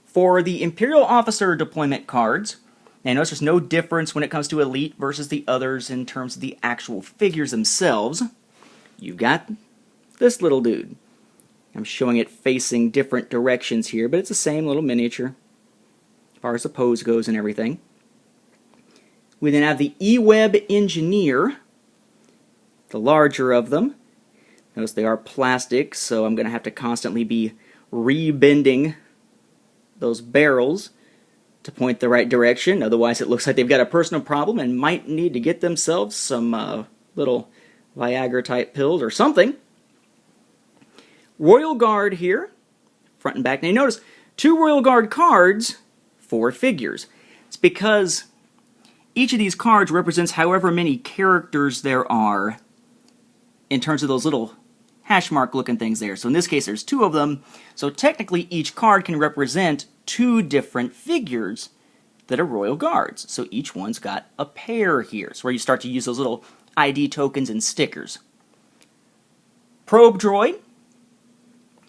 For the Imperial Officer deployment cards, now notice there's no difference when it comes to Elite versus the others in terms of the actual figures themselves. You've got this little dude. I'm showing it facing different directions here, but it's the same little miniature as far as the pose goes and everything. We then have the E-Web Engineer, the larger of them. Notice they are plastic, so I'm going to have to constantly be rebending those barrels to point the right direction. Otherwise it looks like they've got a personal problem and might need to get themselves some little Viagra-type pills or something. Royal Guard here, front and back. Now you notice 2 Royal Guard cards, 4 figures. It's because each of these cards represents however many characters there are in terms of those little hash mark looking things there. So in this case there's 2 of them, so technically each card can represent 2 different figures that are Royal Guards. So each one's got a pair here. It's where you start to use those little ID tokens and stickers. Probe Droid.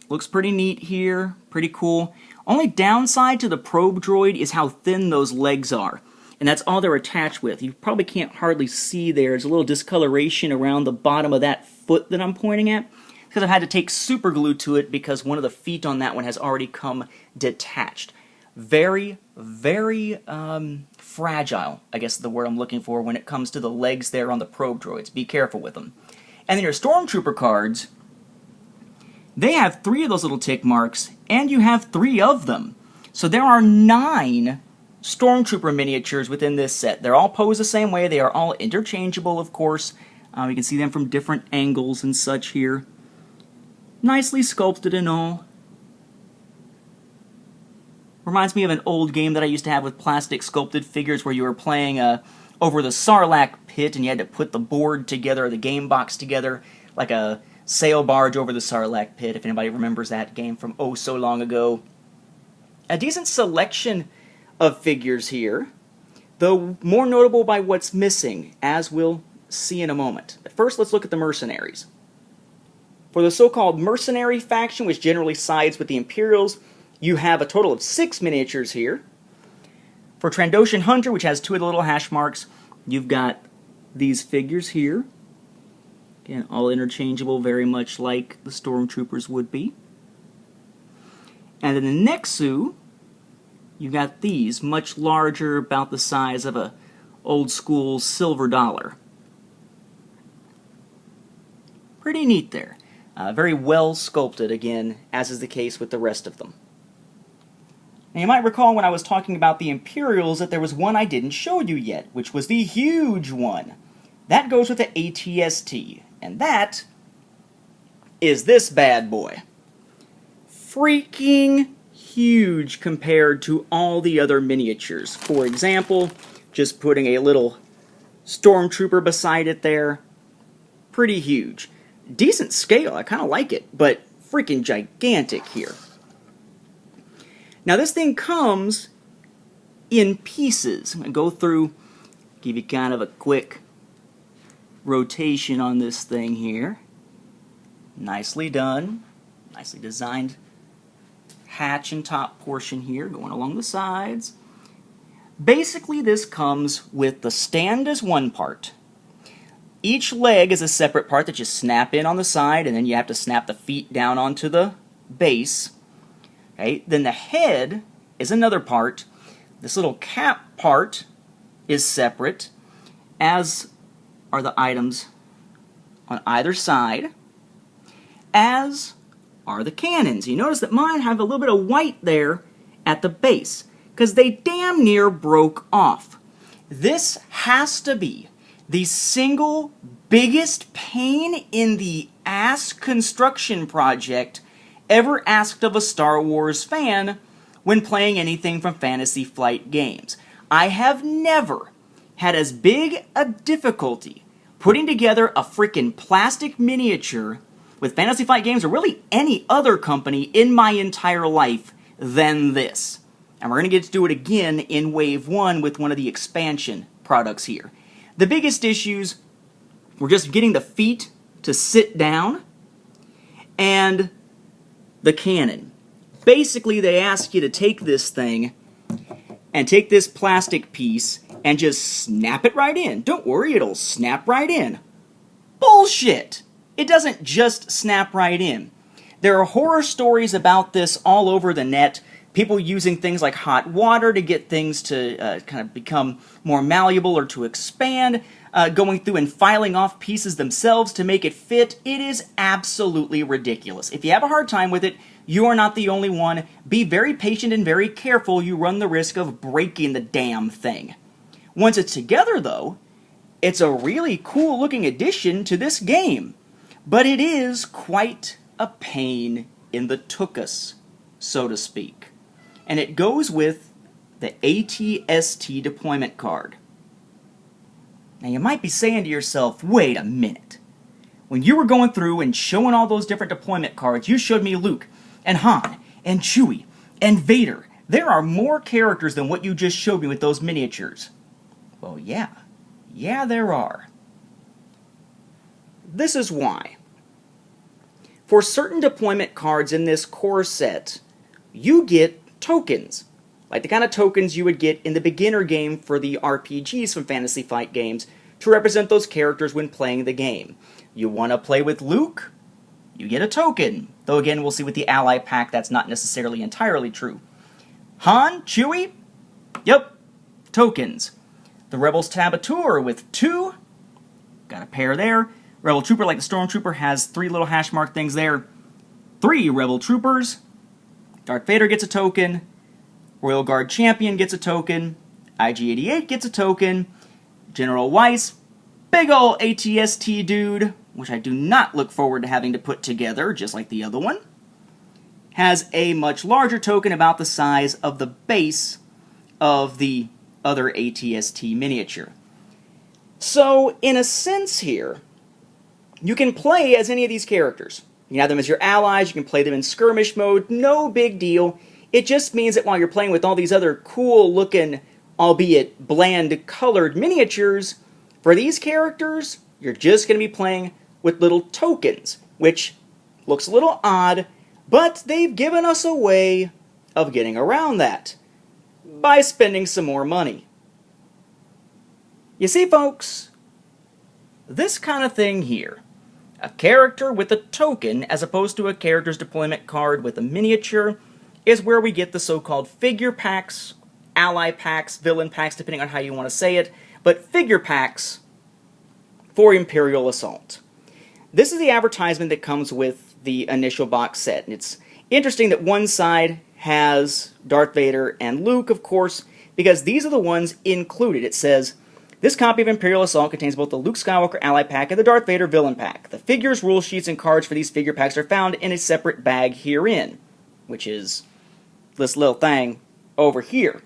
Looks pretty neat here, pretty cool. Only downside to the probe droid is how thin those legs are. And that's all they're attached with. You probably can't hardly see there. There's a little discoloration around the bottom of that foot that I'm pointing at, because I've had to take super glue to it because one of the feet on that one has already come detached. Very, very fragile, I guess is the word I'm looking for, when it comes to the legs there on the probe droids. Be careful with them. And then your Stormtrooper cards, they have 3 of those little tick marks, and you have 3 of them. So there are 9 Stormtrooper miniatures within this set. They're all posed the same way. They are all interchangeable, of course. You can see them from different angles and such here. Nicely sculpted and all. Reminds me of an old game that I used to have with plastic sculpted figures where you were playing over the Sarlacc pit and you had to put the board together, the game box together, like a sail barge over the Sarlacc pit, if anybody remembers that game from oh so long ago. A decent selection of figures here, though more notable by what's missing, as we'll see in a moment. But first, let's look at the mercenaries. For the so-called mercenary faction, which generally sides with the Imperials, you have a total of 6 miniatures here. For Trandoshan Hunter, which has 2 of the little hash marks, you've got these figures here. Again, all interchangeable, very much like the Stormtroopers would be. And in the Nexu, you've got these, much larger, about the size of a old-school silver dollar. Pretty neat there. Very well sculpted, again, as is the case with the rest of them. Now, you might recall when I was talking about the Imperials that there was one I didn't show you yet, which was the huge one. That goes with the ATST, and that is this bad boy. Freaking huge compared to all the other miniatures. For example, just putting a little Stormtrooper beside it there. Pretty huge. Decent scale, I kind of like it, but freaking gigantic here. Now this thing comes in pieces. I'm going to go through, give you kind of a quick rotation on this thing here. Nicely done. Nicely designed hatch and top portion here going along the sides. Basically this comes with the stand as one part. Each leg is a separate part that you snap in on the side, and then you have to snap the feet down onto the base. Okay? Then the head is another part. This little cap part is separate, as are the items on either side, as are the cannons. You notice that mine have a little bit of white there at the base, because they damn near broke off. This has to be the single biggest pain in the ass construction project ever asked of a Star Wars fan when playing anything from Fantasy Flight games. I have never had as big a difficulty putting together a freaking plastic miniature with Fantasy Flight games, or really any other company in my entire life, than this. And we're going to get to do it again in Wave 1 with one of the expansion products here. The biggest issues were just getting the feet to sit down and the cannon. Basically, they ask you to take this thing and take this plastic piece and just snap it right in. Don't worry, it'll snap right in. Bullshit! It doesn't just snap right in. There are horror stories about this all over the net. People using things like hot water to get things to kind of become more malleable or to expand, going through and filing off pieces themselves to make it fit. It is absolutely ridiculous. If you have a hard time with it, you are not the only one. Be very patient and very careful. You run the risk of breaking the damn thing. Once it's together, though, it's a really cool looking addition to this game. But it is quite a pain in the tuchus, so to speak. And it goes with the ATST deployment card. Now you might be saying to yourself, wait a minute. When you were going through and showing all those different deployment cards, you showed me Luke, and Han, and Chewie, and Vader. There are more characters than what you just showed me with those miniatures. Well, yeah. Yeah, there are. This is why. For certain deployment cards in this core set, you get tokens. Like the kind of tokens you would get in the beginner game for the RPGs from Fantasy Flight games to represent those characters when playing the game. You want to play with Luke? You get a token. Though again, we'll see with the ally pack that's not necessarily entirely true. Han, Chewie? Yep, tokens. The Rebel Saboteur with 2. Got a pair there. Rebel Trooper, like the Stormtrooper, has 3 little hash mark things there. 3 Rebel Troopers. Darth Vader gets a token. Royal Guard Champion gets a token. IG-88 gets a token. General Weiss, big ol' ATST dude, which I do not look forward to having to put together, just like the other one, has a much larger token about the size of the base of the other ATST miniature. So, in a sense here, you can play as any of these characters. You can have them as your allies, you can play them in skirmish mode, no big deal. It just means that while you're playing with all these other cool-looking, albeit bland-colored miniatures, for these characters, you're just going to be playing with little tokens, which looks a little odd, but they've given us a way of getting around that by spending some more money. You see, folks, this kind of thing here, a character with a token as opposed to a character's deployment card with a miniature, is where we get the so-called figure packs, ally packs, villain packs, depending on how you want to say it, but figure packs for Imperial Assault. This is the advertisement that comes with the initial box set, and it's interesting that one side has Darth Vader and Luke, of course, because these are the ones included. It says, this copy of Imperial Assault contains both the Luke Skywalker ally pack and the Darth Vader villain pack. The figures, rule sheets, and cards for these figure packs are found in a separate bag herein, which is this little thing over here.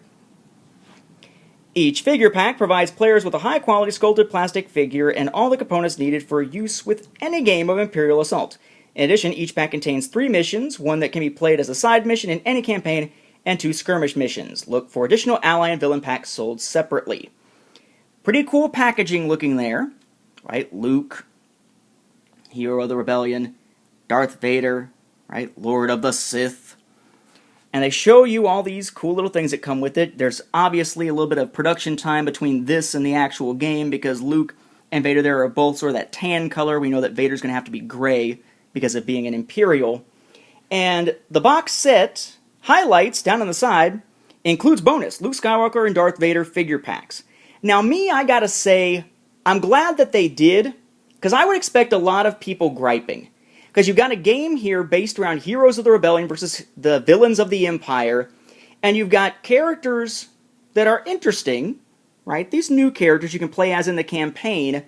Each figure pack provides players with a high-quality sculpted plastic figure and all the components needed for use with any game of Imperial Assault. In addition, each pack contains 3 missions, one that can be played as a side mission in any campaign, and 2 skirmish missions. Look for additional ally and villain packs sold separately. Pretty cool packaging looking there, right? Luke, Hero of the Rebellion, Darth Vader, right? Lord of the Sith. And they show you all these cool little things that come with it. There's obviously a little bit of production time between this and the actual game because Luke and Vader there are both sort of that tan color. We know that Vader's going to have to be gray because of being an Imperial. And the box set highlights down on the side includes bonus Luke Skywalker and Darth Vader figure packs. Now me, I gotta say, I'm glad that they did, because I would expect a lot of people griping. Because you've got a game here based around Heroes of the Rebellion versus the Villains of the Empire, and you've got characters that are interesting, right? These new characters you can play as in the campaign,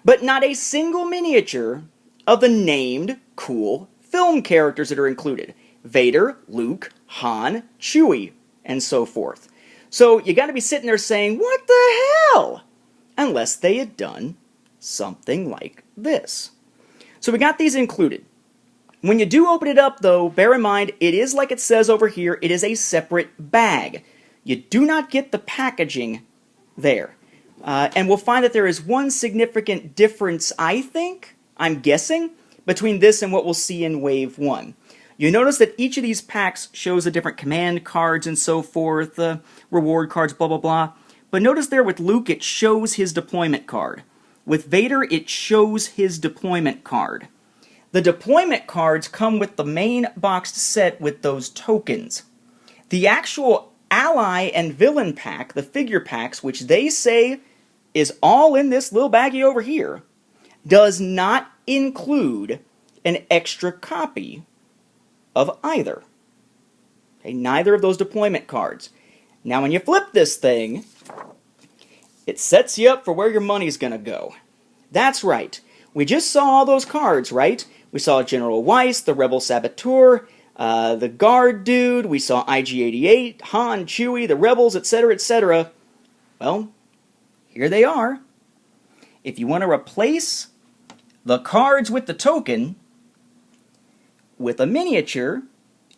but not a single miniature of the named cool film characters that are included. Vader, Luke, Han, Chewie, and so forth. So you got to be sitting there saying, what the hell? Unless they had done something like this. So we got these included. When you do open it up, though, bear in mind, it is like it says over here, it is a separate bag. You do not get the packaging there. And we'll find that there is one significant difference, I think, I'm guessing, between this and what we'll see in Wave 1. You notice that each of these packs shows the different command cards and so forth, reward cards, blah, blah, blah. But notice there with Luke, it shows his deployment card. With Vader, it shows his deployment card. The deployment cards come with the main boxed set with those tokens. The actual ally and villain pack, the figure packs, which they say is all in this little baggie over here, does not include an extra copy of either. Okay, neither of those deployment cards. Now when you flip this thing, it sets you up for where your money's going to go. That's right. We just saw all those cards, right? We saw General Weiss, the Rebel Saboteur, the Guard dude, we saw IG-88, Han, Chewie, the Rebels, etc., etc. Well, here they are. If you want to replace the cards with the token with a miniature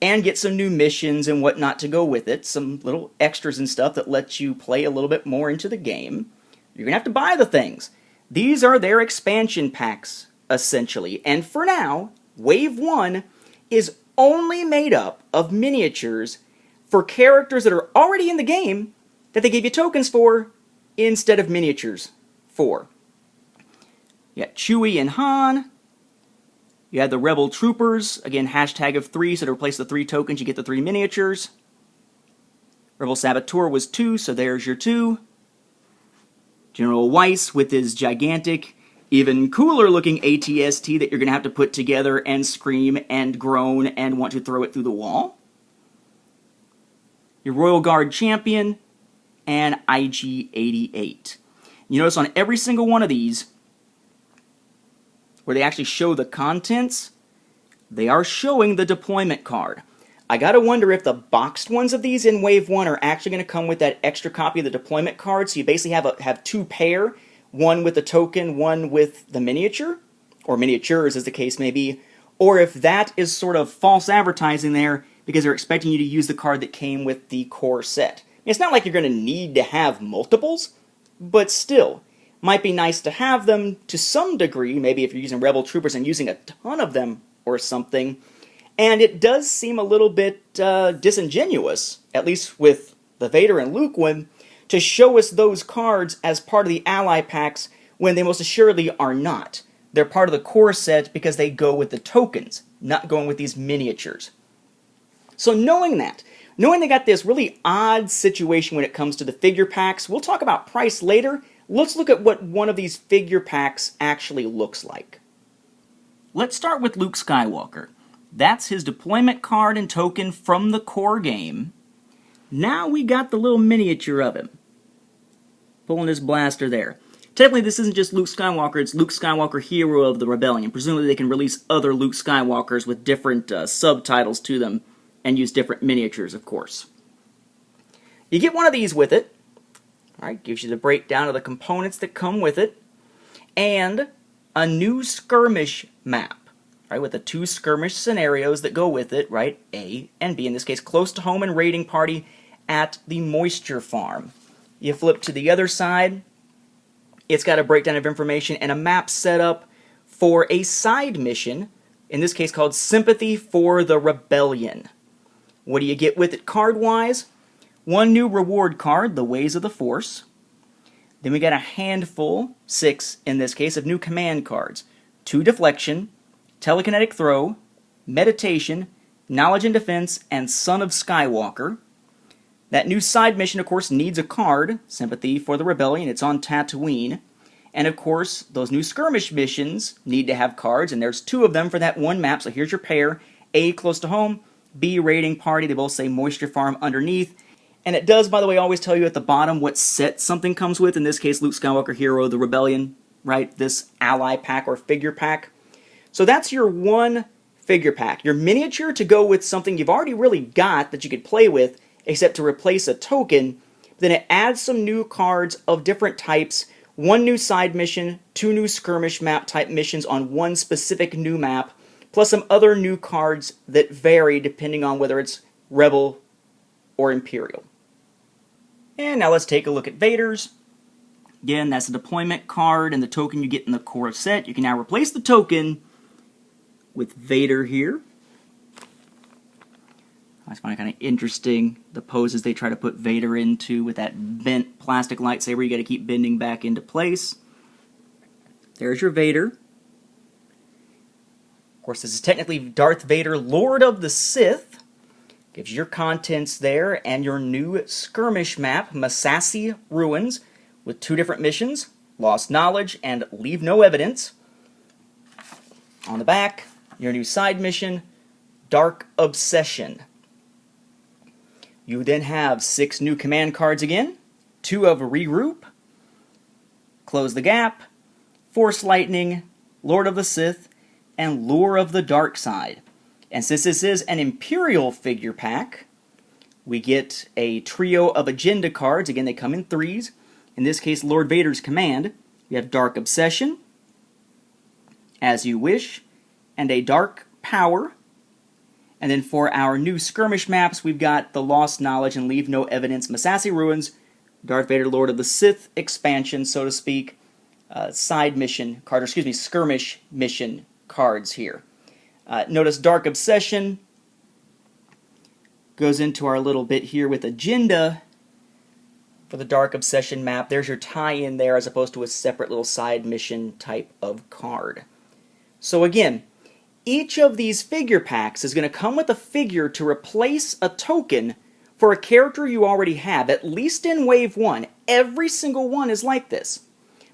and get some new missions and whatnot to go with it, some little extras and stuff that lets you play a little bit more into the game, you're going to have to buy the things. These are their expansion packs, essentially. And for now, Wave 1 is only made up of miniatures for characters that are already in the game that they gave you tokens for instead of miniatures for. You got Chewie and Han. You had the Rebel Troopers. Again, hashtag of 3, so to replace the 3 tokens, you get the 3 miniatures. Rebel Saboteur was 2, so there's your 2. General Weiss with his gigantic, even cooler looking ATST that you're going to have to put together and scream and groan and want to throw it through the wall. Your Royal Guard Champion and IG-88. You notice on every single one of these, where they actually show the contents, they are showing the deployment card. I gotta wonder if the boxed ones of these in Wave 1 are actually going to come with that extra copy of the deployment card, so you basically have 2 pair, one with the token, one with the miniature, or miniatures as the case may be, or if that is sort of false advertising there because they're expecting you to use the card that came with the core set. It's not like you're going to need to have multiples, but still, might be nice to have them to some degree, maybe if you're using Rebel Troopers and using a ton of them or something. And it does seem a little bit disingenuous, at least with the Vader and Luke one, to show us those cards as part of the ally packs when they most assuredly are not. They're part of the core set because they go with the tokens, not going with these miniatures. So knowing that, knowing they got this really odd situation when it comes to the figure packs, we'll talk about price later. Let's look at what one of these figure packs actually looks like. Let's start with Luke Skywalker. That's his deployment card and token from the core game. Now we got the little miniature of him. Pulling his blaster there. Technically this isn't just Luke Skywalker, it's Luke Skywalker, Hero of the Rebellion. Presumably they can release other Luke Skywalkers with different subtitles to them and use different miniatures, of course. You get one of these with it. Alright, gives you the breakdown of the components that come with it. And a new skirmish map. Right, with the 2 skirmish scenarios that go with it, right? A and B, in this case, close to home and raiding party at the moisture farm. You flip to the other side, it's got a breakdown of information and a map set up for a side mission, in this case called Sympathy for the Rebellion. What do you get with it card-wise? 1 new reward card, the Ways of the Force. Then we got a handful, 6 in this case, of new command cards. 2 deflection, telekinetic throw, meditation, knowledge and defense, and Son of Skywalker. That new side mission, of course, needs a card, Sympathy for the Rebellion. It's on Tatooine. And, of course, those new skirmish missions need to have cards, and there's 2 of them for that one map, so here's your pair. A, close to home. B, raiding party. They both say Moisture Farm underneath. And it does, by the way, always tell you at the bottom what set something comes with. In this case, Luke Skywalker, Hero of the Rebellion, right? This ally pack or figure pack. So that's your 1 figure pack. Your miniature to go with something you've already really got that you could play with, except to replace a token. Then it adds some new cards of different types. 1 new side mission, 2 new skirmish map type missions on 1 specific new map, plus some other new cards that vary depending on whether it's Rebel or Imperial. And now let's take a look at Vader's. Again, that's the deployment card and the token you get in the core set. You can now replace the token with Vader here. I find it kind of interesting, the poses they try to put Vader into with that bent plastic lightsaber you got to keep bending back into place. There's your Vader. Of course, this is technically Darth Vader, Lord of the Sith. Gives you your contents there and your new skirmish map, Massassi Ruins, with 2 different missions, Lost Knowledge and Leave No Evidence. On the back, your new side mission, Dark Obsession. You then have 6 new command cards again, 2 of Regroup, Close the Gap, Force Lightning, Lord of the Sith, and Lure of the Dark Side. And since this is an Imperial figure pack, we get a trio of agenda cards. Again, they come in 3s. In this case, Lord Vader's command. We have Dark Obsession, As You Wish, and a Dark Power. And then for our new skirmish maps, we've got the Lost Knowledge and Leave No Evidence, Massassi Ruins, Darth Vader, Lord of the Sith expansion, so to speak, side mission card, or excuse me, skirmish mission cards here. Notice Dark Obsession. goes into our little bit here with agenda for the Dark Obsession map. There's your tie-in there as opposed to a separate little side mission type of card. So again, each of these figure packs is going to come with a figure to replace a token for a character you already have, at least in Wave 1. Every single one is like this.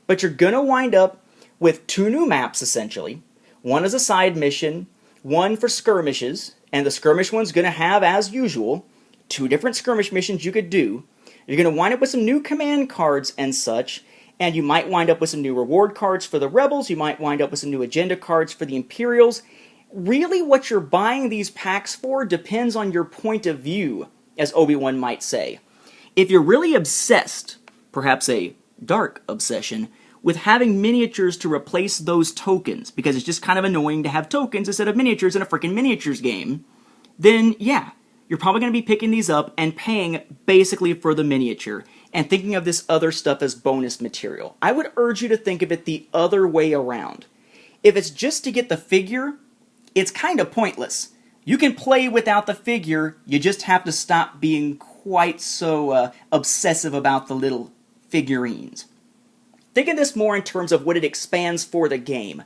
But you're going to wind up with 2 new maps, essentially. One is a side mission, one for skirmishes, and the skirmish one's going to have, as usual, 2 different skirmish missions you could do. You're going to wind up with some new command cards and such, and you might wind up with some new reward cards for the Rebels, you might wind up with some new agenda cards for the Imperials. Really, what you're buying these packs for depends on your point of view, as Obi-Wan might say. If you're really obsessed, perhaps a dark obsession, with having miniatures to replace those tokens, because it's just kind of annoying to have tokens instead of miniatures in a freaking miniatures game, then yeah, you're probably going to be picking these up and paying basically for the miniature, and thinking of this other stuff as bonus material. I would urge you to think of it the other way around. If it's just to get the figure, it's kind of pointless. You can play without the figure, you just have to stop being quite so obsessive about the little figurines. Think of this more in terms of what it expands for the game.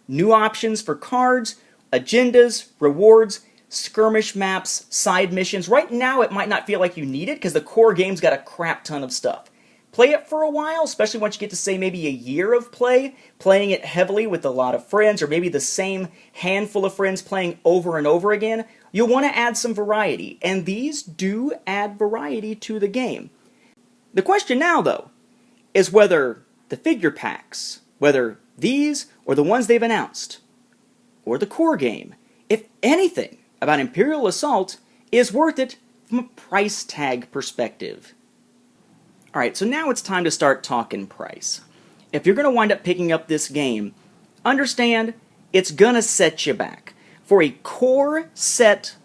New options for cards, agendas, rewards, skirmish maps, side missions. Right now it might not feel like you need it because the core game's got a crap ton of stuff. Play it for a while, especially once you get to, say, maybe a year of playing it heavily with a lot of friends, or maybe the same handful of friends playing over and over again. You'll want to add some variety, and these do add variety to the game. The question now, though, is whether the figure packs, whether these or the ones they've announced, or the core game, if anything about Imperial Assault is worth it from a price tag perspective. Alright, so now it's time to start talking price. If you're going to wind up picking up this game, understand it's going to set you back. For a core set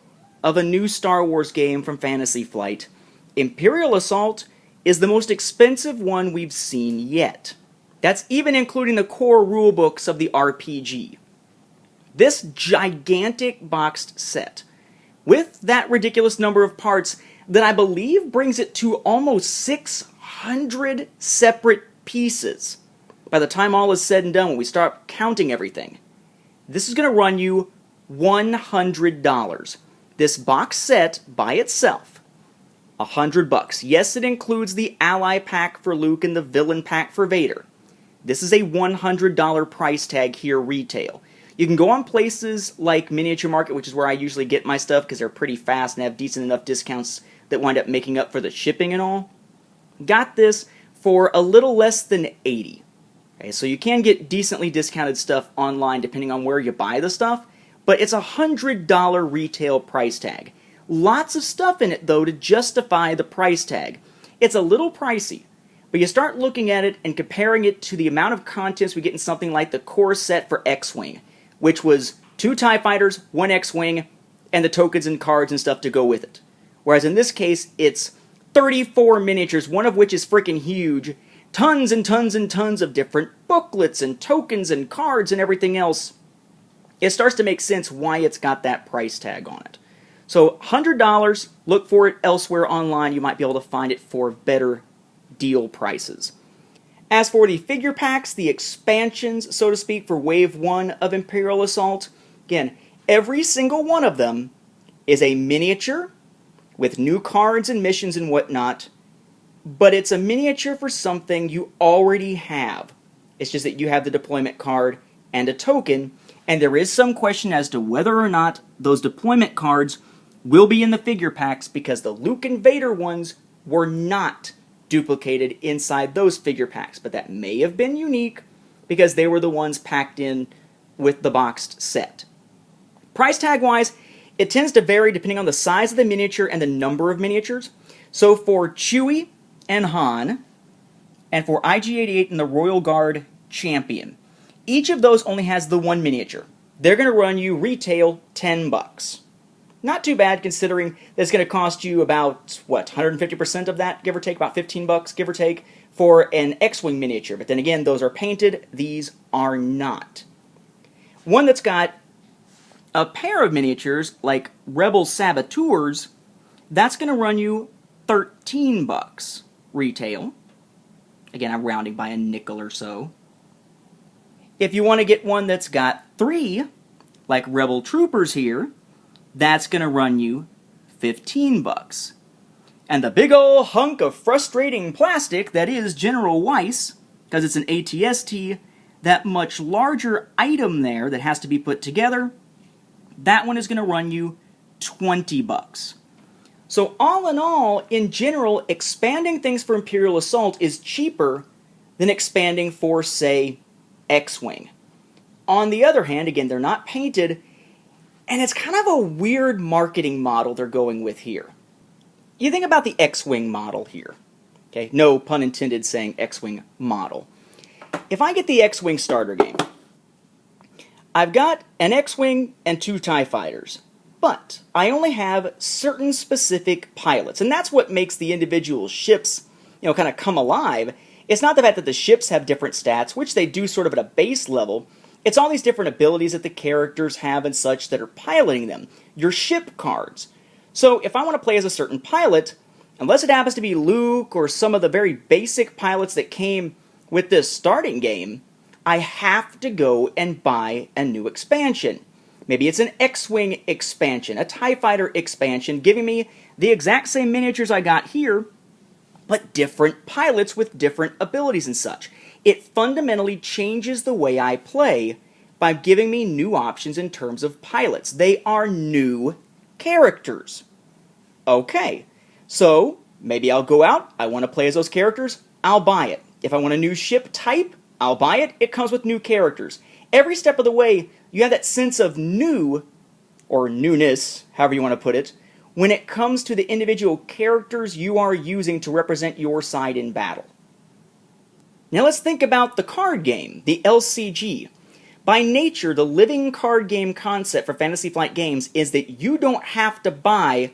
of a new Star Wars game from Fantasy Flight, Imperial Assault is the most expensive one we've seen yet. That's even including the core rulebooks of the RPG. This gigantic boxed set, with that ridiculous number of parts that I believe brings it to almost 600 separate pieces by the time all is said and done when we start counting everything. This is going to run you $100. This box set by itself, $100. Yes, it includes the ally pack for Luke and the villain pack for Vader. This is a $100 price tag here retail. You can go on places like Miniature Market, which is where I usually get my stuff because they're pretty fast and have decent enough discounts that wind up making up for the shipping and all. Got this for a little less than $80. Okay, so you can get decently discounted stuff online depending on where you buy the stuff, but it's a $100 retail price tag. Lots of stuff in it, though, to justify the price tag. It's a little pricey, but you start looking at it and comparing it to the amount of contents we get in something like the core set for X-Wing, which was 2 TIE Fighters, 1 X-Wing, and the tokens and cards and stuff to go with it. Whereas in this case, it's 34 miniatures, one of which is freaking huge, tons and tons and tons of different booklets and tokens and cards and everything else. It starts to make sense why it's got that price tag on it. So $100, look for it elsewhere online. You might be able to find it for better deal prices. As for the figure packs, the expansions, so to speak, for Wave 1 of Imperial Assault, again, every single one of them is a miniature with new cards and missions and whatnot, but it's a miniature for something you already have. It's just that you have the deployment card and a token, and there is some question as to whether or not those deployment cards will be in the figure packs because the Luke and Vader ones were not duplicated inside those figure packs, but that may have been unique because they were the ones packed in with the boxed set. Price tag wise, it tends to vary depending on the size of the miniature and the number of miniatures. So for Chewie and Han, and for IG-88 and the Royal Guard Champion, each of those only has the one miniature. They're going to run you retail $10. Not too bad considering that it's going to cost you about, 150% of that, give or take, about $15, give or take, for an X-Wing miniature. But then again, those are painted, these are not. One that's got a pair of miniatures, like Rebel Saboteurs, That's going to run you 13 bucks retail. Again, I'm rounding by a nickel or so. If you want to get one that's got 3, like Rebel Troopers here, that's going to run you 15 bucks. And the big ol' hunk of frustrating plastic that is General Weiss, because it's an ATST, that much larger item there that has to be put together, that one is going to run you 20 bucks. So all in all, in general, expanding things for Imperial Assault is cheaper than expanding for, say, X-Wing. On the other hand, again, they're not painted, and it's kind of a weird marketing model they're going with here. You think about the X-Wing model here. Okay, no pun intended saying X-Wing model. If I get the X-Wing starter game, I've got an X-Wing and 2 TIE fighters, but I only have certain specific pilots, and that's what makes the individual ships, kind of come alive. It's not the fact that the ships have different stats, which they do sort of at a base level. It's all these different abilities that the characters have and such that are piloting them. Your ship cards. So if I want to play as a certain pilot, unless it happens to be Luke or some of the very basic pilots that came with this starting game, I have to go and buy a new expansion. Maybe it's an X-Wing expansion, a TIE Fighter expansion, giving me the exact same miniatures I got here, but different pilots with different abilities and such. It fundamentally changes the way I play by giving me new options in terms of pilots. They are new characters. Okay, so maybe I'll go out, I want to play as those characters, I'll buy it. If I want a new ship type, I'll buy it. It comes with new characters. Every step of the way, you have that sense of new, or newness, however you want to put it, when it comes to the individual characters you are using to represent your side in battle. Now let's think about the card game, the LCG. By nature, the living card game concept for Fantasy Flight Games is that you don't have to buy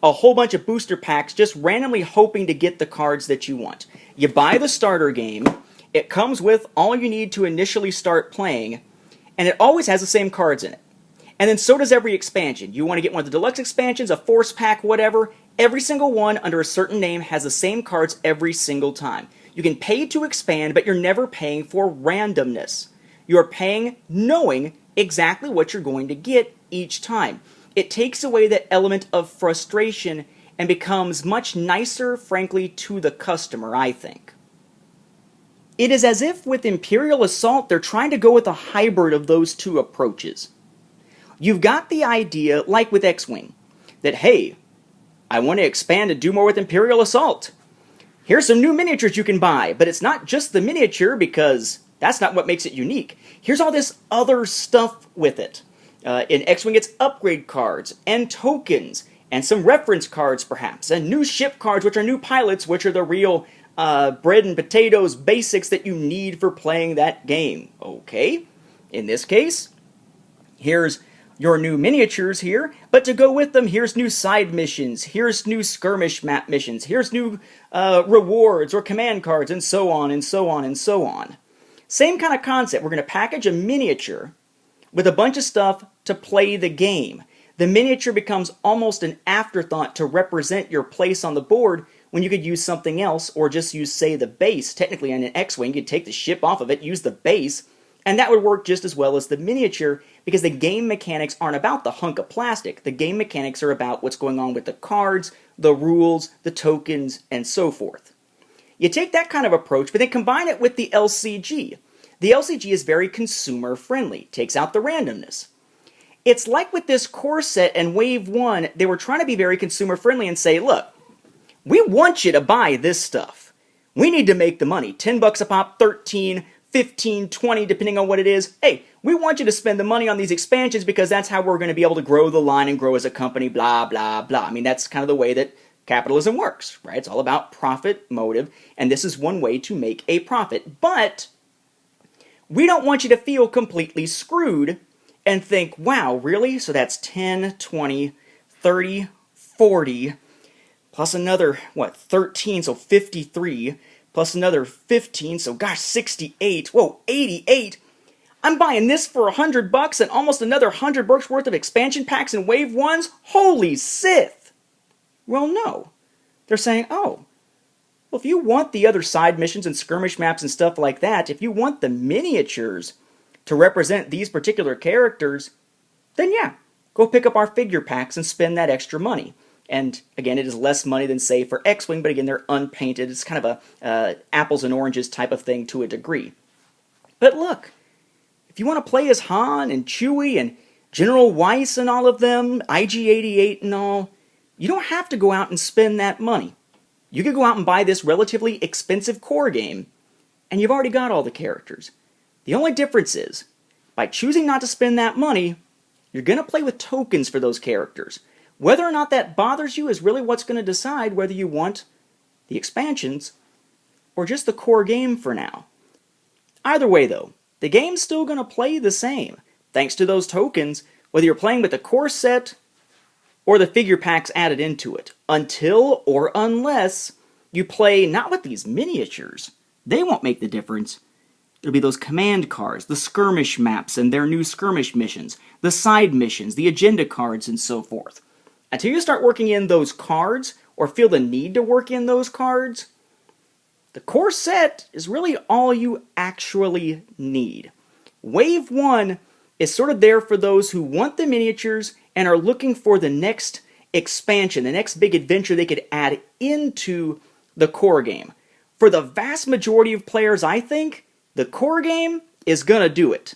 a whole bunch of booster packs just randomly hoping to get the cards that you want. You buy the starter game, it comes with all you need to initially start playing, and it always has the same cards in it. And then so does every expansion. You want to get one of the deluxe expansions, a force pack, whatever, every single one under a certain name has the same cards every single time. You can pay to expand, but you're never paying for randomness. You're paying knowing exactly what you're going to get each time. It takes away that element of frustration and becomes much nicer, frankly, to the customer, I think. It is as if with Imperial Assault, they're trying to go with a hybrid of those two approaches. You've got the idea, like with X-Wing, that, hey, I want to expand and do more with Imperial Assault. Here's some new miniatures you can buy, but it's not just the miniature because that's not what makes it unique. Here's all this other stuff with it. In X-Wing, it's upgrade cards and tokens and some reference cards, perhaps, and new ship cards, which are new pilots, which are the real bread and potatoes basics that you need for playing that game. Okay, in this case, here's your new miniatures here, but to go with them, here's new side missions, here's new skirmish map missions, here's new rewards or command cards, and so on, and so on, and so on. Same kind of concept. We're going to package a miniature with a bunch of stuff to play the game. The miniature becomes almost an afterthought to represent your place on the board when you could use something else or just use, say, the base. Technically, on an X-Wing, you'd take the ship off of it, use the base, and that would work just as well as the miniature because the game mechanics aren't about the hunk of plastic. The game mechanics are about what's going on with the cards, the rules, the tokens, and so forth. You take that kind of approach, but then combine it with the LCG. The LCG is very consumer-friendly, takes out the randomness. It's like with this core set and Wave 1, they were trying to be very consumer-friendly and say, look, we want you to buy this stuff. We need to make the money. 10 bucks a pop, 13, 15, 20, depending on what it is. Hey, we want you to spend the money on these expansions because that's how we're going to be able to grow the line and grow as a company, blah, blah, blah. I mean, that's kind of the way that capitalism works, right? It's all about profit motive, and this is one way to make a profit. But we don't want you to feel completely screwed and think, wow, really? So that's 10, 20, 30, 40, plus another, 13, so 53, plus another 15, so gosh, 68, whoa, 88. I'm buying this for $100 and almost another $100 worth of expansion packs and Wave 1s? Holy Sith! Well, no. They're saying, oh, well, if you want the other side missions and skirmish maps and stuff like that, if you want the miniatures to represent these particular characters, then yeah, go pick up our figure packs and spend that extra money. And again, it is less money than, say, for X-Wing, but again, they're unpainted. It's kind of a apples and oranges type of thing to a degree. But look, if you want to play as Han and Chewie and General Weiss and all of them, IG-88 and all, you don't have to go out and spend that money. You could go out and buy this relatively expensive core game, and you've already got all the characters. The only difference is, by choosing not to spend that money, you're going to play with tokens for those characters. Whether or not that bothers you is really what's going to decide whether you want the expansions or just the core game for now. Either way, though, the game's still going to play the same, thanks to those tokens, whether you're playing with the core set or the figure packs added into it, until or unless you play not with these miniatures. They won't make the difference. It'll be those command cards, the skirmish maps and their new skirmish missions, the side missions, the agenda cards, and so forth. Until you start working in those cards, or feel the need to work in those cards, the core set is really all you actually need. Wave 1 is sort of there for those who want the miniatures and are looking for the next expansion, the next big adventure they could add into the core game. For the vast majority of players, I think, the core game is going to do it.